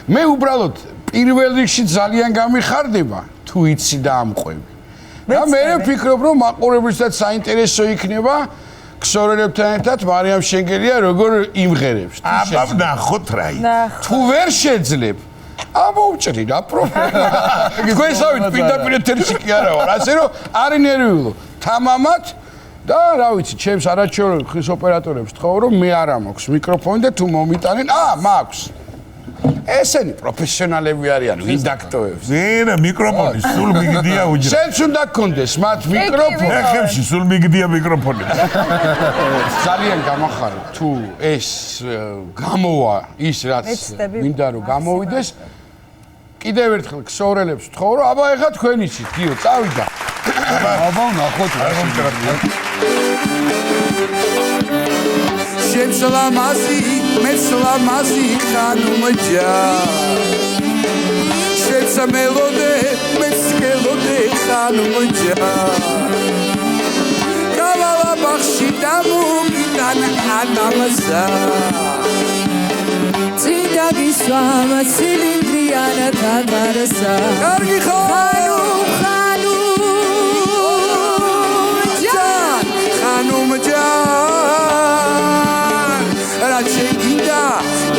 მე უბრალოდ პირველ რიგში ძალიან გამიხარდება თუ იცი და ამყვები და მე ვფიქრობ რომ მაყურებლისთაც საინტერესო იქნება ქსორელებთან ერთად მარიამ შენგელია როგორ იმღერებს. აბა ნახოთ რა იქ. თუ ვერ შეძლებ, ამოვჭრი რა პრობლემა. თქვენსავით პირდაპირ ეთერში კი არა ვარ, ასე რომ არ ინერვიულო. თამამად და რა ვიცი, ჩემს არაჩვეულებრივ ხის ოპერატორებს თხოვ რომ მე არ მაქვს მიკროფონი და თუ მომიტანენ, მაქვს. ესენი პროფესიონალები არიან, ვინ დაქტოვებს. ზენა მიკროფონი სულ მიგდია უჯრა. შენც უნდა გქონდეს მათ მიკროფონი. ეხებში სულ მიგდია მიკროფონი. ძალიან გამახარებ თუ ეს გამოვა ის რაც მინდა რომ გამოვიდეს. კიდევ ერთხელ ქსოვრელებს ვთხოვ რომ აბა ეხა თქვენ იცით, გიო, წავიდა. აბა ნახოთ რა შეცლამაზი მეცლამაზი ხანუმჯა შეცმელოდე მეცკელოდე ხანუმჯა გავალა ბახში დამოგიტან ანამსა ციდაგისვამ ცილინდრიანა თამარსა კარგი ხანუმჯა ხანუმჯა Rachegida,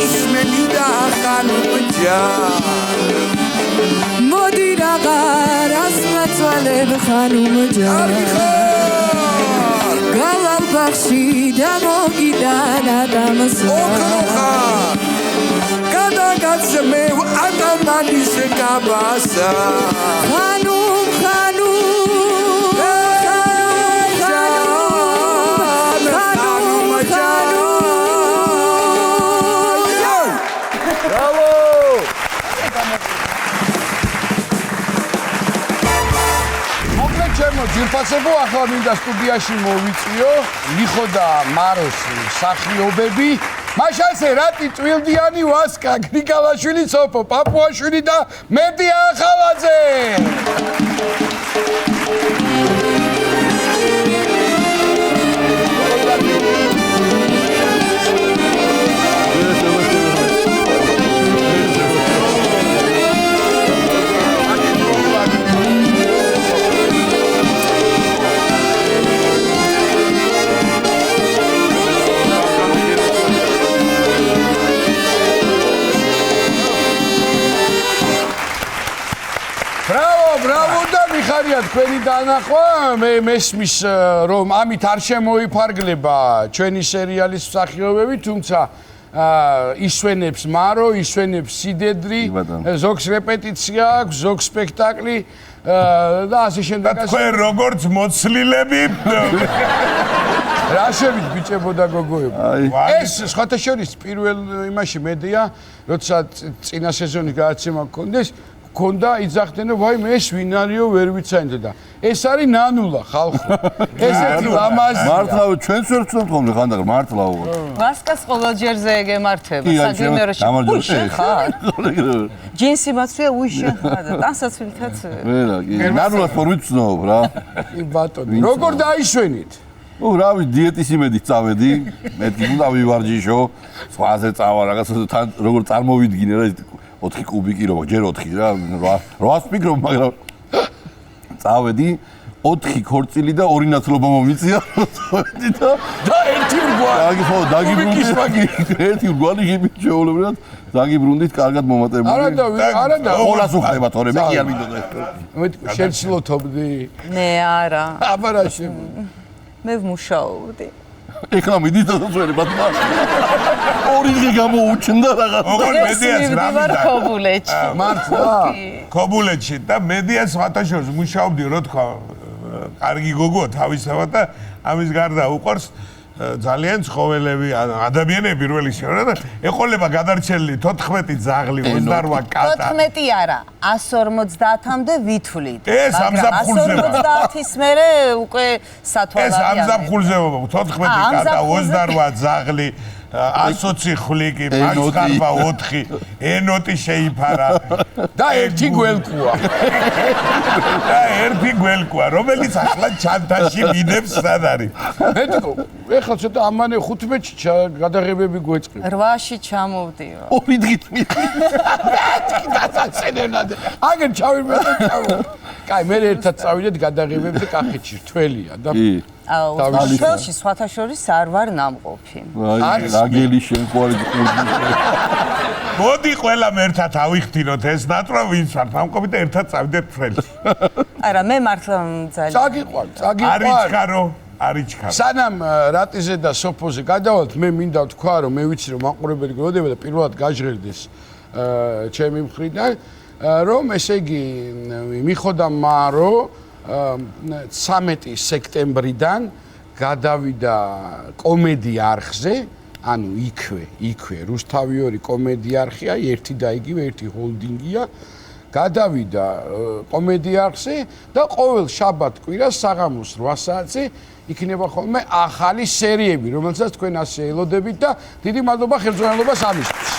Ismelida, Khanuja. Modira garas matwaleb Khanuja. Galal baxshi damogida nadamsa. Kada gatsme adamani se kabasa. Khanum khanum ჯირფასებო ახლა მინდა სტუდიაში მოვიწიო ლიხო და მაროს მსახიობები მაშასე რატი წვილდიანი ვასკა გრიგალაშვილი სოფო პაპუაშვილი და მედია ახალაძე ბრავო და მიხარია თქვენი დანახვა მე მესმის რომ ამით არ შემოიფარგლება ჩვენი სერიალის მსახიობები, თუმცა ისვენებს მარო, ისვენებს სიდედრი, ზოგს რეპეტიცია აქვს, ზოგს სპექტაკლი და ასე შემდეგ. თქვენ როგორც მოცლილები რა შევით ბიჭებო და გოგოებო. ეს სხვათა შორის პირველ იმაში მედია, როცა წინა სეზონის გადაცემა გქონდა, იძახდნენ, ვაიმე ეს ვინ არისო, ვერ ვიცანით და ეს არის ნანულა ხალხო. ესეთი ლამაზი. მართლა ჩვენც ვერ ვცნობთ ხოლმე ხანდახან მართლა უყურე. ვასკას ყოველჯერზე ეგემართება საგიმეროში. ხარ. ჯინსი მაცვია უშენ ხარ და ტანსაცვილთაც. ვერა, კი. ნანულას ფორმით ვცნობ რა. კი ბატონო. როგორ დაიშვენით? რავი, დიეტის იმედით წავედი. მეთქი უნდა ვივარჯიშო. სხვაზე წავა რაღაცა თან როგორ წარმოვიდგინე რა 4 კუბიკი რომ ჯერ 4 რა 8 ვფიქრობ, მაგრამ წავედი 4 ქორწილი და 2 ნაცლობა მომიწია. და ერთი ურგვალი. ხო, დაგიბრუნდი. ერთი ურგვალი შეულებრივად დაგიბრუნდით, კარგად მომატებული. არა და ყველას უხდება თორე მე კი არ მინდოდა. შეცლოთობდი. მე არა. აბა რა შე. მე ვმუშაობდი. ეხლა მიდით და წვერებად მას. 2 დღე გამოუჩნდა რაღაც. ოღონ მედიას რა მინდა? ქობულეთში. მართლა? ქობულეთში და მედიას სხვათა შორის მუშაობდი, რო თქვა, კარგი გოგოა თავისთავად და ამის გარდა უყვარს ძალიან ცხოველები, ადამიანები პირველი შეურა და ეყოლება გადარჩენილი 14 ძაღლი, 28 კატა. 14 არა, 150-მდე ვითვლით. ეს ამზაფხულზეა. 150-ის მერე უკვე სათვალავი. ეს ამზაფხულზეა, 14 კატა, 28 ძაღლი. 120 ხვლიკი, მაჩხარბა 4, ენოტი შეიფარა და ერთი გველკუა. რომელიც ახლა ჩანთაში მინებს სად არის. მეთქო, ეხლა ცოტა ამანე 15-ში გადაღებები გვეწყება. 8-ში ჩამოვდიო. 2 დღით დაწენენად. აგერ ჩავიმე და ჩავო. კაი, მე ერთად წავიდეთ გადაღებებზე კახეთში, რთველია და თველში სხვათა შორის არ ვარ ნამყოფი. რაგელი შენ ყوارი მოდი ყველამ ერთად ავიხთინოთ ეს ნატვრა ვინც ვართ ნამყოფი და ერთად წავიდეთ თველში. არა, მე მართლა ძალიან წაგიყვარ. არიჩქარო. სანამ რატიზე და სოფოზე გადავალთ, მე მინდა ვთქვა, რომ მე ვიცი რომ მაყურებელი გლოდება და პირველად გაჟღერდეს ჩემი მხრიდან, რომ ესე იგი მიხოდა მარო 13 სექტემბრიდან გადავიდა კომედია არხზე, ანუ იქვე რუსთავი 2 კომედია არხია, ერთი და იგივე, ერთი ჰოლდინგია. გადავიდა კომედია არხზე და ყოველ შაბათ-კვირას საღამოს 8 საათზე იქნება ხოლმე ახალი სერიები, რომელსაც თქვენ ასე ელოდებით და დიდი მადლობა ხელმძღვანელობას ამისთვის.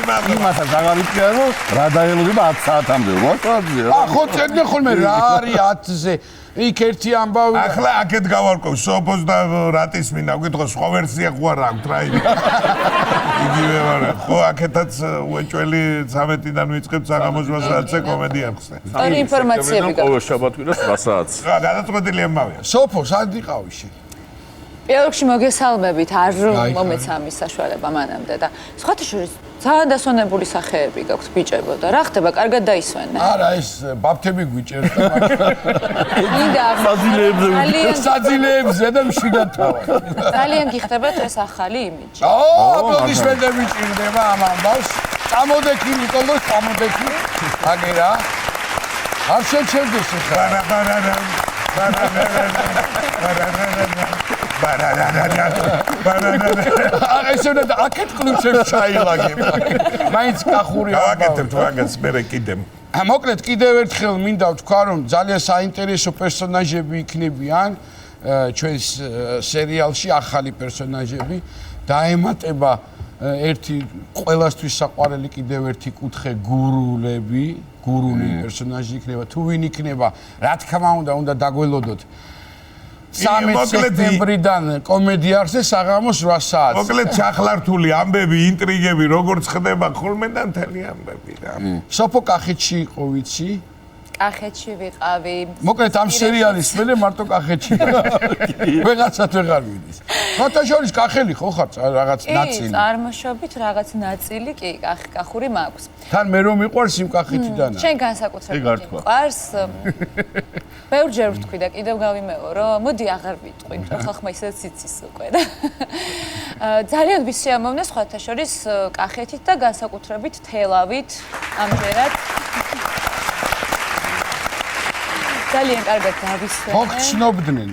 იმასაც აღარ იციან რომ რა დაელოდება 10 საათამდე მოწოდე რა. ხო წერდნენ ხოლმე რა არის 10-ზე. იქ ერთი ამბავი. ახლა აქეთ გავარკვევ სოფოს და რატის მინდა გითხო სხვა ვერსია ხო არ აქვს რა იგივე. იგივე ვარა. ხო აქეთაც უეჭველი 13-დან ვიწყებ საღამოს 8 საათზე კომედია ხსე. სწორი ინფორმაციები გაქვს. ყოველ შაბათ-კვირას 8 საათს. რა გადაწყვეტილი ამბავია. სოფო სად იყავი შე? პირველში მოგესალმებით, არ მომეცა ამის საშუალება მანამდე და სხვათა შორის ძალიან დასვენებული სახეები გაქვთ ბიჭებო და რა ხდება, კარგად დაისვენენ? არა, ეს ბაბთები გვიჭერს და მინდა საძილეებზე და მშვიდად თავად. ძალიან გიხდებათ ეს ახალი იმიჯი. აპლოდისმენტები ჭირდება ამ ამბავს. წამოდექი ნიკოლოს, წამოდექი. აგერა. არ შეჩერდეს ხა. ესე უნდა აქეთ კლუბში ჩაილაგება. მაინც კახური გავაკეთებთ მაგას მე კიდე. მოკლედ კიდევ ერთხელ მინდა ვთქვა რომ ძალიან საინტერესო პერსონაჟები იქნებიან ჩვენს სერიალში, ახალი პერსონაჟები. დაემატება ერთი ყველასთვის საყვარელი კიდევ ერთი კუთხე გურულები, გურული პერსონაჟი იქნება. თუ ვინ იქნება, რა თქმა უნდა დაგველოდოთ. 13 სექტემბრიდან კომედია არხზე საღამოს 8 საათს. მოკლედ ჩახლართული ამბები, ინტრიგები, როგორც ხდება ხოლმე და მთელი ამბები რა. სოფო კახეთში იყო ვიცი? კახეთში ვიყავი. მოკლედ ამ სერიალის მერე მარტო კახეთში. ვეღაცად ვეღარ მიდის. ფოთაშორის კახელი ხო ხარ რაღაც ნაწილი? წარმოშობით რაღაც ნაწილი კი კახური მაქვს. თან მე რომ მიყვარს იმ კახეთიდან. შენ განსაკუთრებით მიყვარს. ბევრჯერ ვთქვი და კიდევ გავიმეორო, მოდი აღარ ვიტყვი, იმიტომ ხალხმა ისედაც იცის უკვე და ძალიან ვისიამოვნე სხვათა შორის კახეთით და განსაკუთრებით თელავით ამჯერად. ძალიან კარგად დავისვენე. ხო ცნობდნენ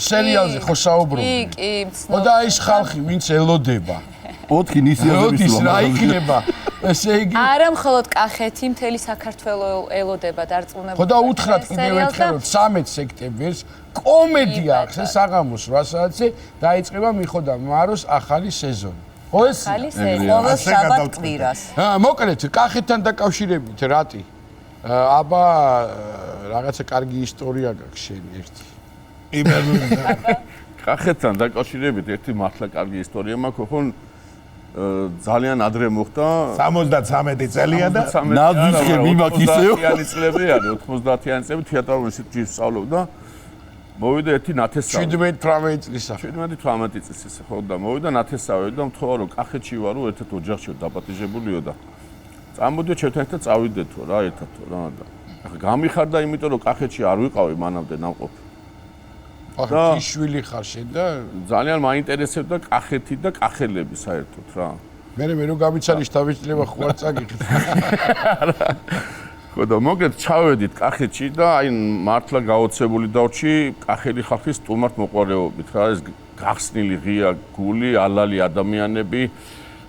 სერიალზე ხო საუბრობდნენ. კი, ხო და ის ხალხი ვინც ელოდება. 4 ნისიაზე როდის რა იქნება? ესე იგი არა მხოლოდ კახეთი, მთელი საქართველო ელოდება დარწმუნებული. ხო და უთხრათ კიდევ ერთხელ 13 სექტემბერს კომედია აქვს საღამოს 8 საათზე დაიწყება მიხოდა მაროს ახალი სეზონი. ხო ეს? ახალი სეზონი. ყოველ შაბათ კვირას. მოკლედ კახეთთან დაკავშირებით რატი? აბა რაღაცა კარგი ისტორია გაქვს შენი ერთი. კახეთთან დაკავშირებით ერთი მართლა კარგი ისტორია მაქვს, ხო ძალიან ადრე მოხდა 73 წელია და ნაძვისხე მიმაქ ისევ 90-იანი წლები არის 90-იანი წლები თეატრალური ინსტიტუტში სწავლობდა მოვიდა ერთი ნათესავი 17-18 წლისა 17-18 წლის ისე ხო და მოვიდა ნათესავი და მთხოვა რომ კახეთში ვარო ერთად ოჯახშიო დაპატიჟებულიო და წამოდიო ჩვენ ერთად წავიდეთო რა ერთადო რა და ახლა გამიხარდა იმიტომ რომ კახეთში არ ვიყავი მანამდე ნამყოფი ახლა იშვილი ხარ შენ და ძალიან მაინტერესებდა კახეთი და კახელები საერთოდ რა. მე რომ გამიცანი შტაბის-წლება ხო არ წაგიხდი. ხო და მოკლედ ჩავედით კახეთში და აი მართლა გაოცებული დავჭი კახელი ხალხის სტუმართ მოყვარეობით რა ეს გახსნილი ღია გული, ალალი ადამიანები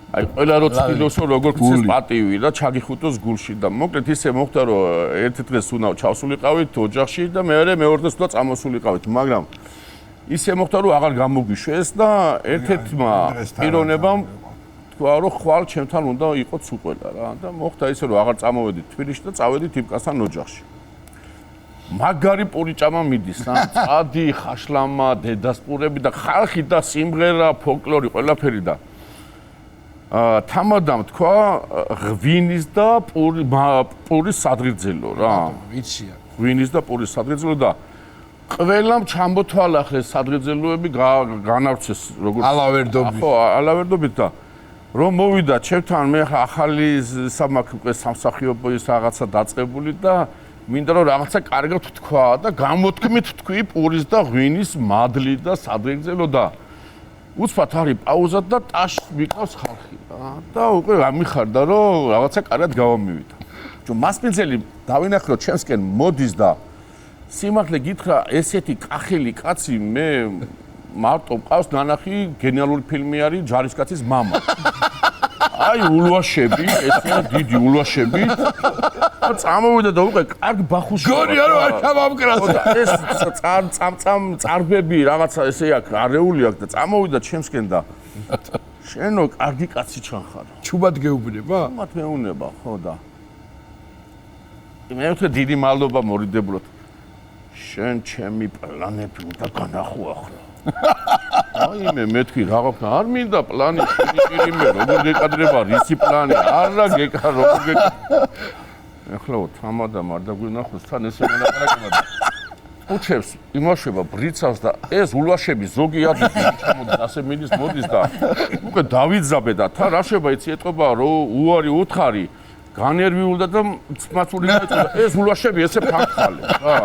აი ყველა რო ცდილოსო როგორ ქცეს პატივი და ჩაგიხუტოს გულში და მოკლედ ისე მოხდა რომ ერთ დღეს უნდა ჩავსულიყავით ოჯახში და მეორე დღეს უნდა წამოსულიყავით მაგრამ ისე მოხდა რომ აღარ გამოგვიშვეს და ერთ-ერთმა პიროვნებამ თქვა რომ ხვალ ჩემთან უნდა იყოს უყველა რა და მოხდა ისე რომ აღარ წამოვედით თბილისში და წავედით იმკასთან ოჯახში მაგარი პურიჭამა მიდის რა წადი ხაშლამა დედასპურები და ხალხი და სიმღერა ფოლკლორი ყველაფერი და თამადამ თქვა ღვინის და პურის სადღერძელო რა ვიცია ღვინის და პურის სადღერძელო და ყველამ ჩამოთვალახეს სადღერძელოები განავრცეს როგორც ალავერდობით ხო ალავერდობით და რომ მოვიდა ჩემთან მე ახალი სამაქვე სამსახიობოის რაღაცა დაწყებული და მინდა რომ რაღაცა კარგად თქვა და გამოთქმით თქვი პურის და ღვინის მადლი და სადღერძელო და უცბად არის პაუზა და ტაშ მიყავს ხალხი რა და უკვე გამიხარდა რომ რაღაცა კარგად გავამივიდა. მასპინძელი დავინახე რომ ჩემსკენ მოდის და სიმართლე გითხრა ესეთი კახელი კაცი მე მარტო მყავს ნანახი გენიალური ფილმი არის ჯარისკაცის მამა. აი ულვაშები, ესეა დიდი ულვაშები. და წამოვიდა და უკვე კარგ ბახუში. გონია რომ არ ჩამამკრას. ეს წარბები რაღაცა ესე აქვს, არეული აქვს და წამოვიდა ჩემსკენ და შენო კარგი კაცი ჩანხარ. ჩუბად გეუბნება? მათ მეუნება, ხო და. მე ვთქვი დიდი მადლობა მორიდებულად. შენ ჩემი პლანები უნდა განახო ახლა. აი მე თქვი რაღაც არ მინდა პლანი შირი მე როგორ გეკადრება რისი პლანი არა გეკა როგორ გეკა ეხლა თამადამ არ დაგვინახოს თან ესე მონაპარაკება და უჩევს იმაშება ბრიცავს და ეს ულვაშები ზოგი ადგილი ჩამოდის ასე მიდის მოდის და უკვე დავიძაბე და თან რა შეება იცი ეტყობა რომ უარი უთხარი განერვიულდა და ცმაცული დაიწყო ეს ულვაშები ესე ფანხალე რა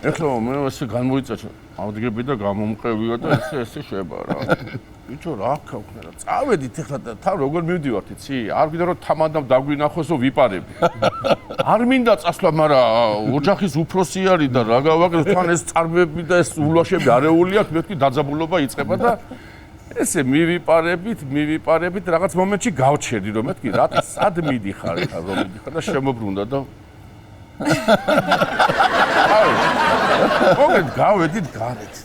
ეხლა მე ესე გამოიწეჭა ავდგები და გამომყევია და ესე შეება რა ბიჭო რა ქავქნა რა წავედით ეხლა და თან როგორ მივდივართ იცი არ გინდა რომ თამადამ დაგვინახოსო ვიპარები არ მინდა წასვლა მაგრამ ოჯახის უფროსი არის და რა გავაკეთო თან ეს წარბები და ეს ულვაშები არეული აქვს მე ვთქვი დაძაბულობა იწყება და ესე მივიპარებით რაღაც მომენტში გავჩერდი რომ მე ვთქვი რატი სად მიდიხარ ეხლა რომ მიდიხარ და შემოbrunდა და მოგეთ გავედით გარეთ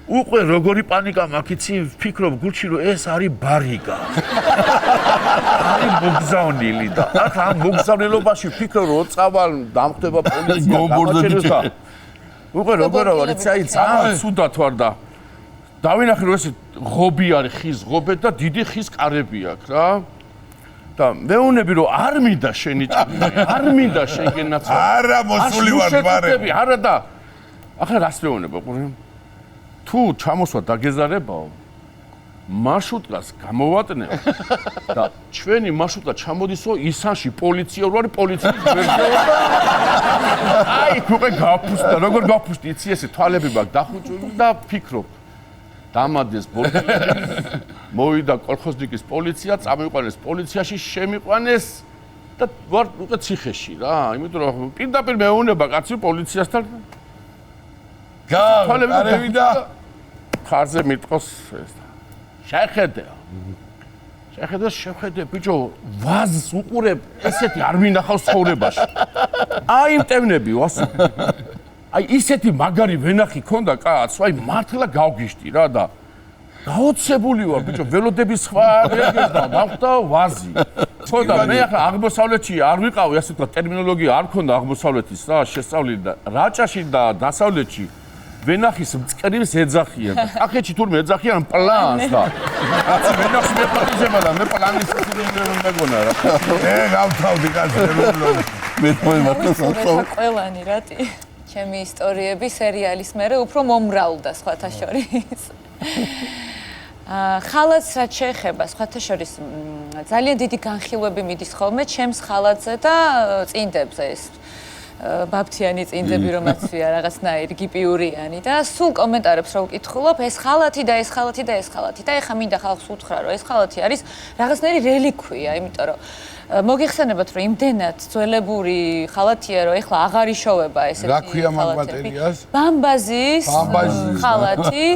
უკვე როგორი პანიკა მაქვს ვფიქრობ გულში რომ ეს არის ბარიგა არის მოგზავნილი და ახლა ამ მოგზავნილობაში ვფიქრობ რომ წავალ დამხდება პოლიცია გამაჩერებს და უკვე როგორ ვარ იცი აი ძალიან ცუდად ვარ და დავინახე რომ ეს ღობი არის ხის ღობე და დიდი ხის კარები აქვს რა და მეუნები რომ არ მინდა შენი ჭამი არ მინდა შეგენაცა არა მოსული ვარ ბარემ არა და ახლა რას მეუნება თუ ჩამოსვა დაგეზარებაო მარშრუტკას გამოვატნე და ჩვენი მარშრუტკა ჩამოდისო ისანში პოლიცია ვარი პოლიციის გვერდზე აი უკვე გაფუსტა როგორ გაფუსტი იცი ესე თვალები მაქვს დახუჭული და ფიქრობ დამადეს მოვიდა კოლხოზნიკის პოლიცია წამიყვანეს პოლიციაში შემიყვანეს და ვარ უკვე ციხეში რა იმიტომ რომ პირდაპირ მეუნება კაცი პოლიციასთან გარევი და ხარზე მიტყოს ეს შეხედე ბიჭო ვაზს უყურებ ესეთი არ მინახავს ცხოვრებაში აი მტევნები ვასო აი ისეთი მაგარი ვენახი ქონდა კაცს აი მართლა გავგიშტი რა და გაოცებული ვარ ბიჭო ველოდების სხვა რეგერდა დავხდა ვაზი ხო და მე ახლა აღმოსავლეთში არ ვიყავი ასე თქვა ტერმინოლოგია არ ქონდა აღმოსავლეთის რა შესწავლილი და რაჭაში და დასავლეთში ვენახის მწყერს ეძახიან და კახეთში თურმე ეძახიან პლანს და კაცი ვენახს მეპატიჟება და მე პლანის მეგონა რა ე გავთავდი კაცი მე მართლა საერთოდ ყველანი რატი ჩემი ისტორიები სერიალის მერე უფრო მომრავლდა სხვათა შორის ხალათს რაც შეეხება სხვათა შორის ძალიან დიდი განხილვები მიდის ხოლმე ჩემს ხალათზე და წინდებზე ეს ბაბთიანი წინდები რომაც ვია რაღაცნაირი გიპიურიანი და სულ კომენტარებს რო ვკითხულობ ეს ხალათი და ეს ხალათი და ეს ხალათი და ეხა მინდა ხალხს უთხრა რომ ეს ხალათი არის რაღაცნაირი რელიკვია იმიტომ რომ მოგიხსენებათ რომ იმდენად ძველებური ხალათია რომ ეხლა აღარ იშოვება ესეთი რა ქვია მაგ მატერიალს ბამბაზის ხალათი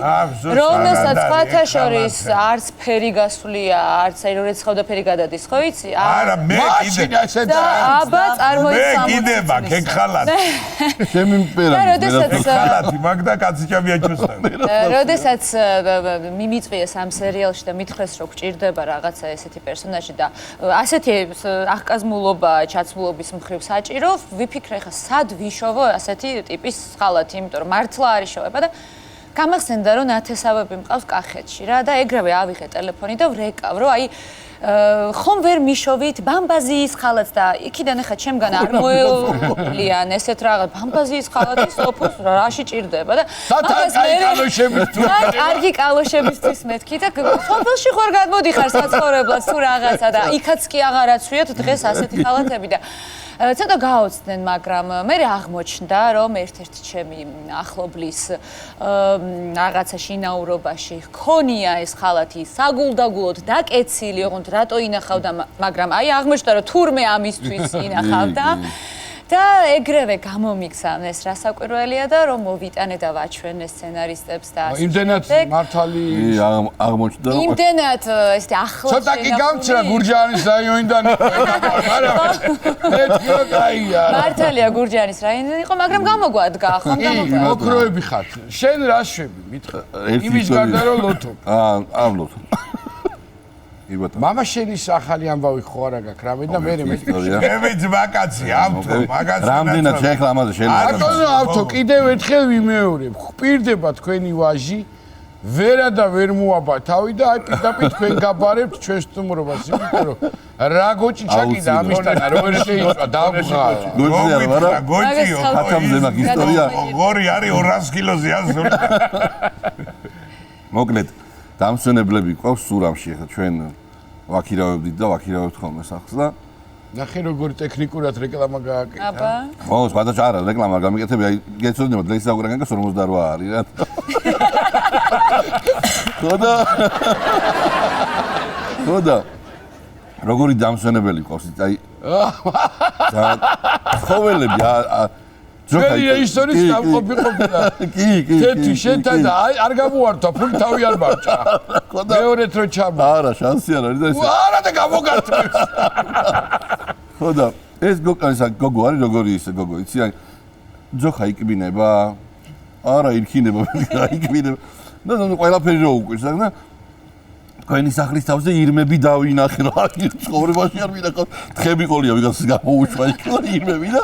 რომელსაც სხვათა შორის არც ფერი გასვლია არც ეროეცხავდა ფერი გადადის ხო იცი არა მე კიდე და აბა წარმოიდგინე მე კიდე მაგ ეგ ხალათი ჩემი მპერანი ხალათი მაგ და კაცი ჩამიაჩუსტა როდესაც მიმიწვიეს ამ სერიალში და მithres რომ გჭირდება რაღაცა ესეთი პერსონაჟი და ასეთი ახკაზმულობა ჩაცმულობის მხრივ საჭირო ვიფიქრე ხა სად ვიშოვო ასეთი ტიპის ხალათი იმიტომ რომ მართლა არ იშოვება და გამახსენდა რომ ნათესავები მყავს კახეთში რა და ეგრევე ავიღე ტელეფონი და ვრეკავ რომ აი ხომ ვერ მიშოვით ბამბაზიის ხალათს და იქიდან ახლა ჩემგან არ მოელიან ესეთ რაღაც ბამბაზიის ხალათის ოფოს რაში ჭირდება და კარგი კალოშებისთვის მეთქი და სოფელში ხوار გადმოდიხარ საცხოვრებლად თუ რაღაცა და იქაც კი აღარაცვიოთ დღეს ასეთი ხალათები და ცოტა გაოცდნენ მაგრამ მე აღმოჩნდა რომ ერთ-ერთი ჩემი ახლობლის რაღაცა შინაურობაში ხონია ეს ხალათი საგულდაგულოდ დაკეცილი ოღონდ რატო ინახავდა მაგრამ აი აღმოჩნდა რომ თურმე ამისთვის ინახავდა და ეგრევე გამომიგზავნეს რასაკვირველია და რომ მოვიტანე და ვაჩვენე სცენარისტებს და იმდენად მართალი აღმოჩნდა იმდენად ესეთი ახლო ცოტა კი გამჩრა გურჯაანის რაიონიდან მართალია გურჯაანის რაიონიდან იყო მაგრამ გამოგვადგა ხომ გამოგვადგა მოკროები ხართ შენ რა შვები მითხრა იმის გარდა რომ ლოთო ლოთო მამა შენის ახალი ამბავი ხო არა გაქვს რამე და მე მე ძმაკაცი ავთო მაგას რამდენად შეეხლა ამაზე შეიძლება ბატონო ავთო კიდევ ერთხელ ვიმეორებ ხპირდება თქვენი ვაჟი ვერა და ვერ მოაბა თავი და აი პირდაპირ თქვენ გაბარებთ ჩვენ სტუმრობას იმიტომ რომ რა გოჭი ჩაკიდა ამისთან როგორ შეიძლება დავღარო გოჭიო ხათამზე მაგ ისტორია გორი არის 200 კილოზე აზური მოკლედ დამსვენებლები ყავს სურამში ახლა ჩვენ ვაქირავებდით და ვაქირავებთ ხოლმე სახლს და ნახე როგორ ტექნიკურად რეკლამა გააკეთა აბა ხო სხვადასხვა არა რეკლამა გამიკეთები აი გეცოდინებათ დღეს საგურანგას 48 არის რა ხოდა როგორი დამსვენებელი ყავს აი ცხოველები ძველი რეჟისორის სამყოფი ყოფილა კი თეთრი შენთან და არ გამოართვა ფული თავი არ მარჭა მეორეთ რო ჩაბა არა შანსი არ არის და ეს არა და გამოგართმევს ხოდა ეს გოგო არის როგორი ისე გოგო იცი აი ძოხა იკბინება არა ირქინება იკბინება და ყველაფერი რო უკვირს და თქვენი სახლის თავზე ირმები დავინახე რა ცხოვრებაში არ მინახავს თხები ყოლია ვიღაცას გამოუშვა იქ ირმები და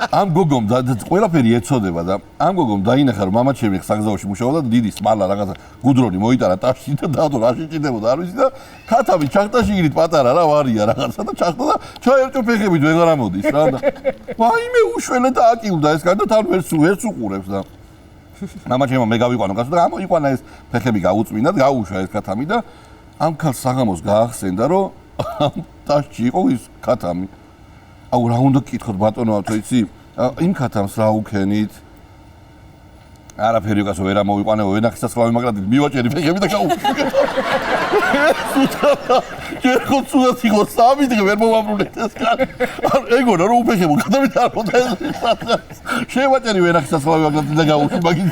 ამ გოგომ ყველაფერი ეცოდება და ამ გოგომ დაინახა რომ მამა ჩემი საგზაოში მუშაობდა და დიდი სმალა რაღაცა გუდრონი მოიტანა ტაშში და დაადო რა შეჭიდებოდა არ ვიცი და ქათამი ჩახტაში იგივე პატარა რა ვარია რაღაცა და ჩახტა და ჩაერჭო ფეხებით ვეღარ ამოდის რა და ვაიმე უშველე და აკილდა ეს კაცი და თან ვერც უყურებს და მამა ჩემო მე გავიყვანო კაცო და ამოიყვანა ეს ფეხები გაუწმინდა და გაუშვა ეს ქათამი და ამ ქალს საღამოს გაახსენდა რომ ამ ტაშში იყო ის ქათამი აუ რა უნდა გკითხოთ ბატონო ავთო იცი იმ ქათამს რა უქენით არაფერი უკაცო ვერ ამოვიყვანე ვენახის სასწავლი მაგრამ მივაჭერი ფეხები და გაუშვი ჯერხო ცუდად იყო სამი დღე ვერ მოვაბრუნეთ ეს კაცი ეგონა რომ უფეხებო გადავით არ უნდა შევაჭერი ვენახის სასწავლი მაგრამ და გაუშვი მაგით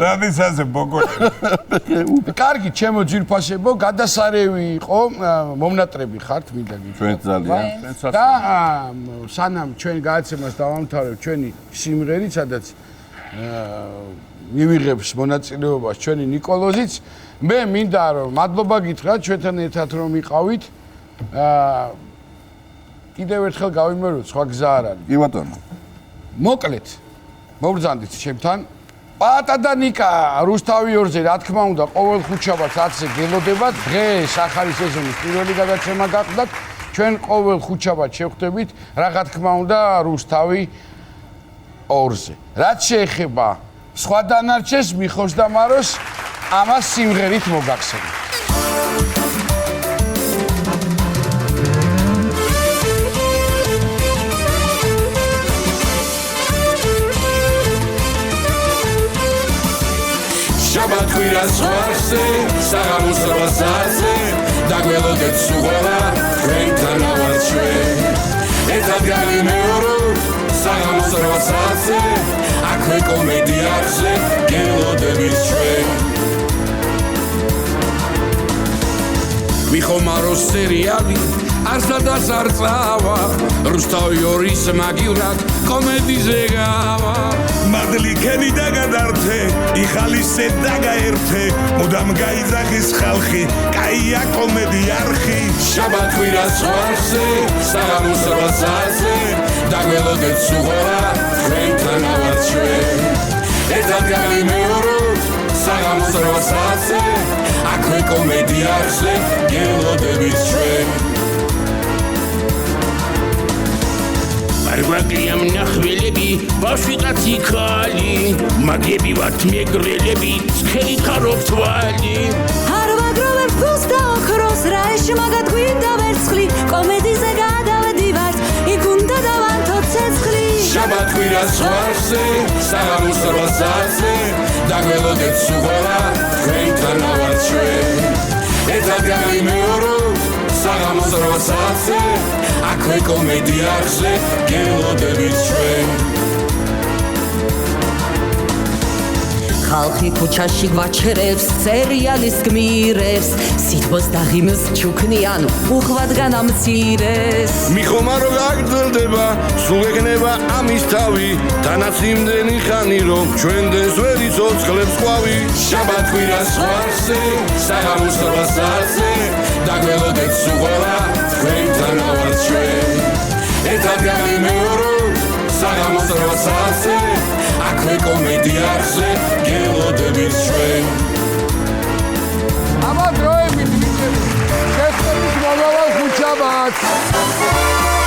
რადისაზე ბოგოშ კარგი ჩემო ძირფასებო გადასარევი იყო მომნატრები ხართ მინდა გითხრათ ჩვენ ძალიან და სანამ ჩვენ გააცემას დავამთავრებ ჩვენი სიმღერით სადაც მივიღებს მონაწილეობას ჩვენი ნიკოლოზიც მე მინდა რომ მადლობა გითხრათ ჩვენთან ერთად რომ იყავით კიდევ ერთხელ გავიმეოროთ სხვა გზა არ არის კი ბატონო მოკლედ მოგბრძანდით ჩემთან პატა და ნიკა რუსთავი 2-ზე რა თქმა უნდა ყოველ ხუთშაბათს 10-ზე გელოდებათ დღეს ახალი სეზონის პირველი გადაცემა გაყდათ ჩვენ ყოველ ხუთშაბათს შევხვდებით რა თქმა უნდა რუსთავი 2-ზე რაც შეეხება სხვა დანარჩენს მიხოს და მაროს ამას სიმღერით მოგახსენებთ შაბათ კვირას ვარზე საღამოს 8-ზე დაგველოდეთ სუღარა თქვენთან ავარ ჩვენ ერთად გავიმეოროთ საღამოს 8-ზე აქვე კომედიაზე გელოდებით ჩვენ ვიხომარო სერიალი არსადას არ წავა რუსთავი 2-ის მაგივრად კომედიზე გავა მადლი ქენი დაგადართე იხალისე დაგაერთე მუდამ გაიძახის ხალხი კაია კომედი არხი შაბათ კვირას ვარზე საღამოს 8-ზე დაგველოდეთ სუღარა თქვენთან ავარ ჩვენ ერთად გავიმეოროთ საღამოს 8-ზე აქვე კომედიაზე გელოდებით ჩვენ მარგვაკლია მნახველები ბავშვი კაცი ქალი მაგები ვართ მეგრელები ცხელი ხარობ თვალი არ ვაგროვებ ფულს და ოქროს რა ეშმაგად გვინდა ვერცხლი კომედიზე გადავდივართ იქ უნდა დავანთოთ ცეცხლი შაბათ კვირას ვარზე საღამოს 8-ზე დაგველოდეთ სუღარა თქვენთან ავარ ჩვენ ერთად გავიმეოროთ საღამოს 8-ზე აქვე კომედიაზე გელოდებით ჩვენ ხალხი ქუჩაში გვაჩერებს სერიალის გმირებს სიტყვას და ღიმილს ჩუქნიან უხვად განამცირეს მიხომარო გაგრძელდება სულ ეგნება ამის თავი თანაც იმდენი ხანი რომ ჩვენ დენს ვერ იცოცხლებს ყვავი შაბათ კვირას ვარზე საღამოს 8-ზე დაგველოდეთ სუღარა თქვენთან ავარ ჩვენ ერთად გავიმეოროთ საღამოს 8-ზე აქვე კომედიაზე გელოდებით ჩვენ აბა დროებით მიწევით შევხვდებით მომავალ ხუთშაბათს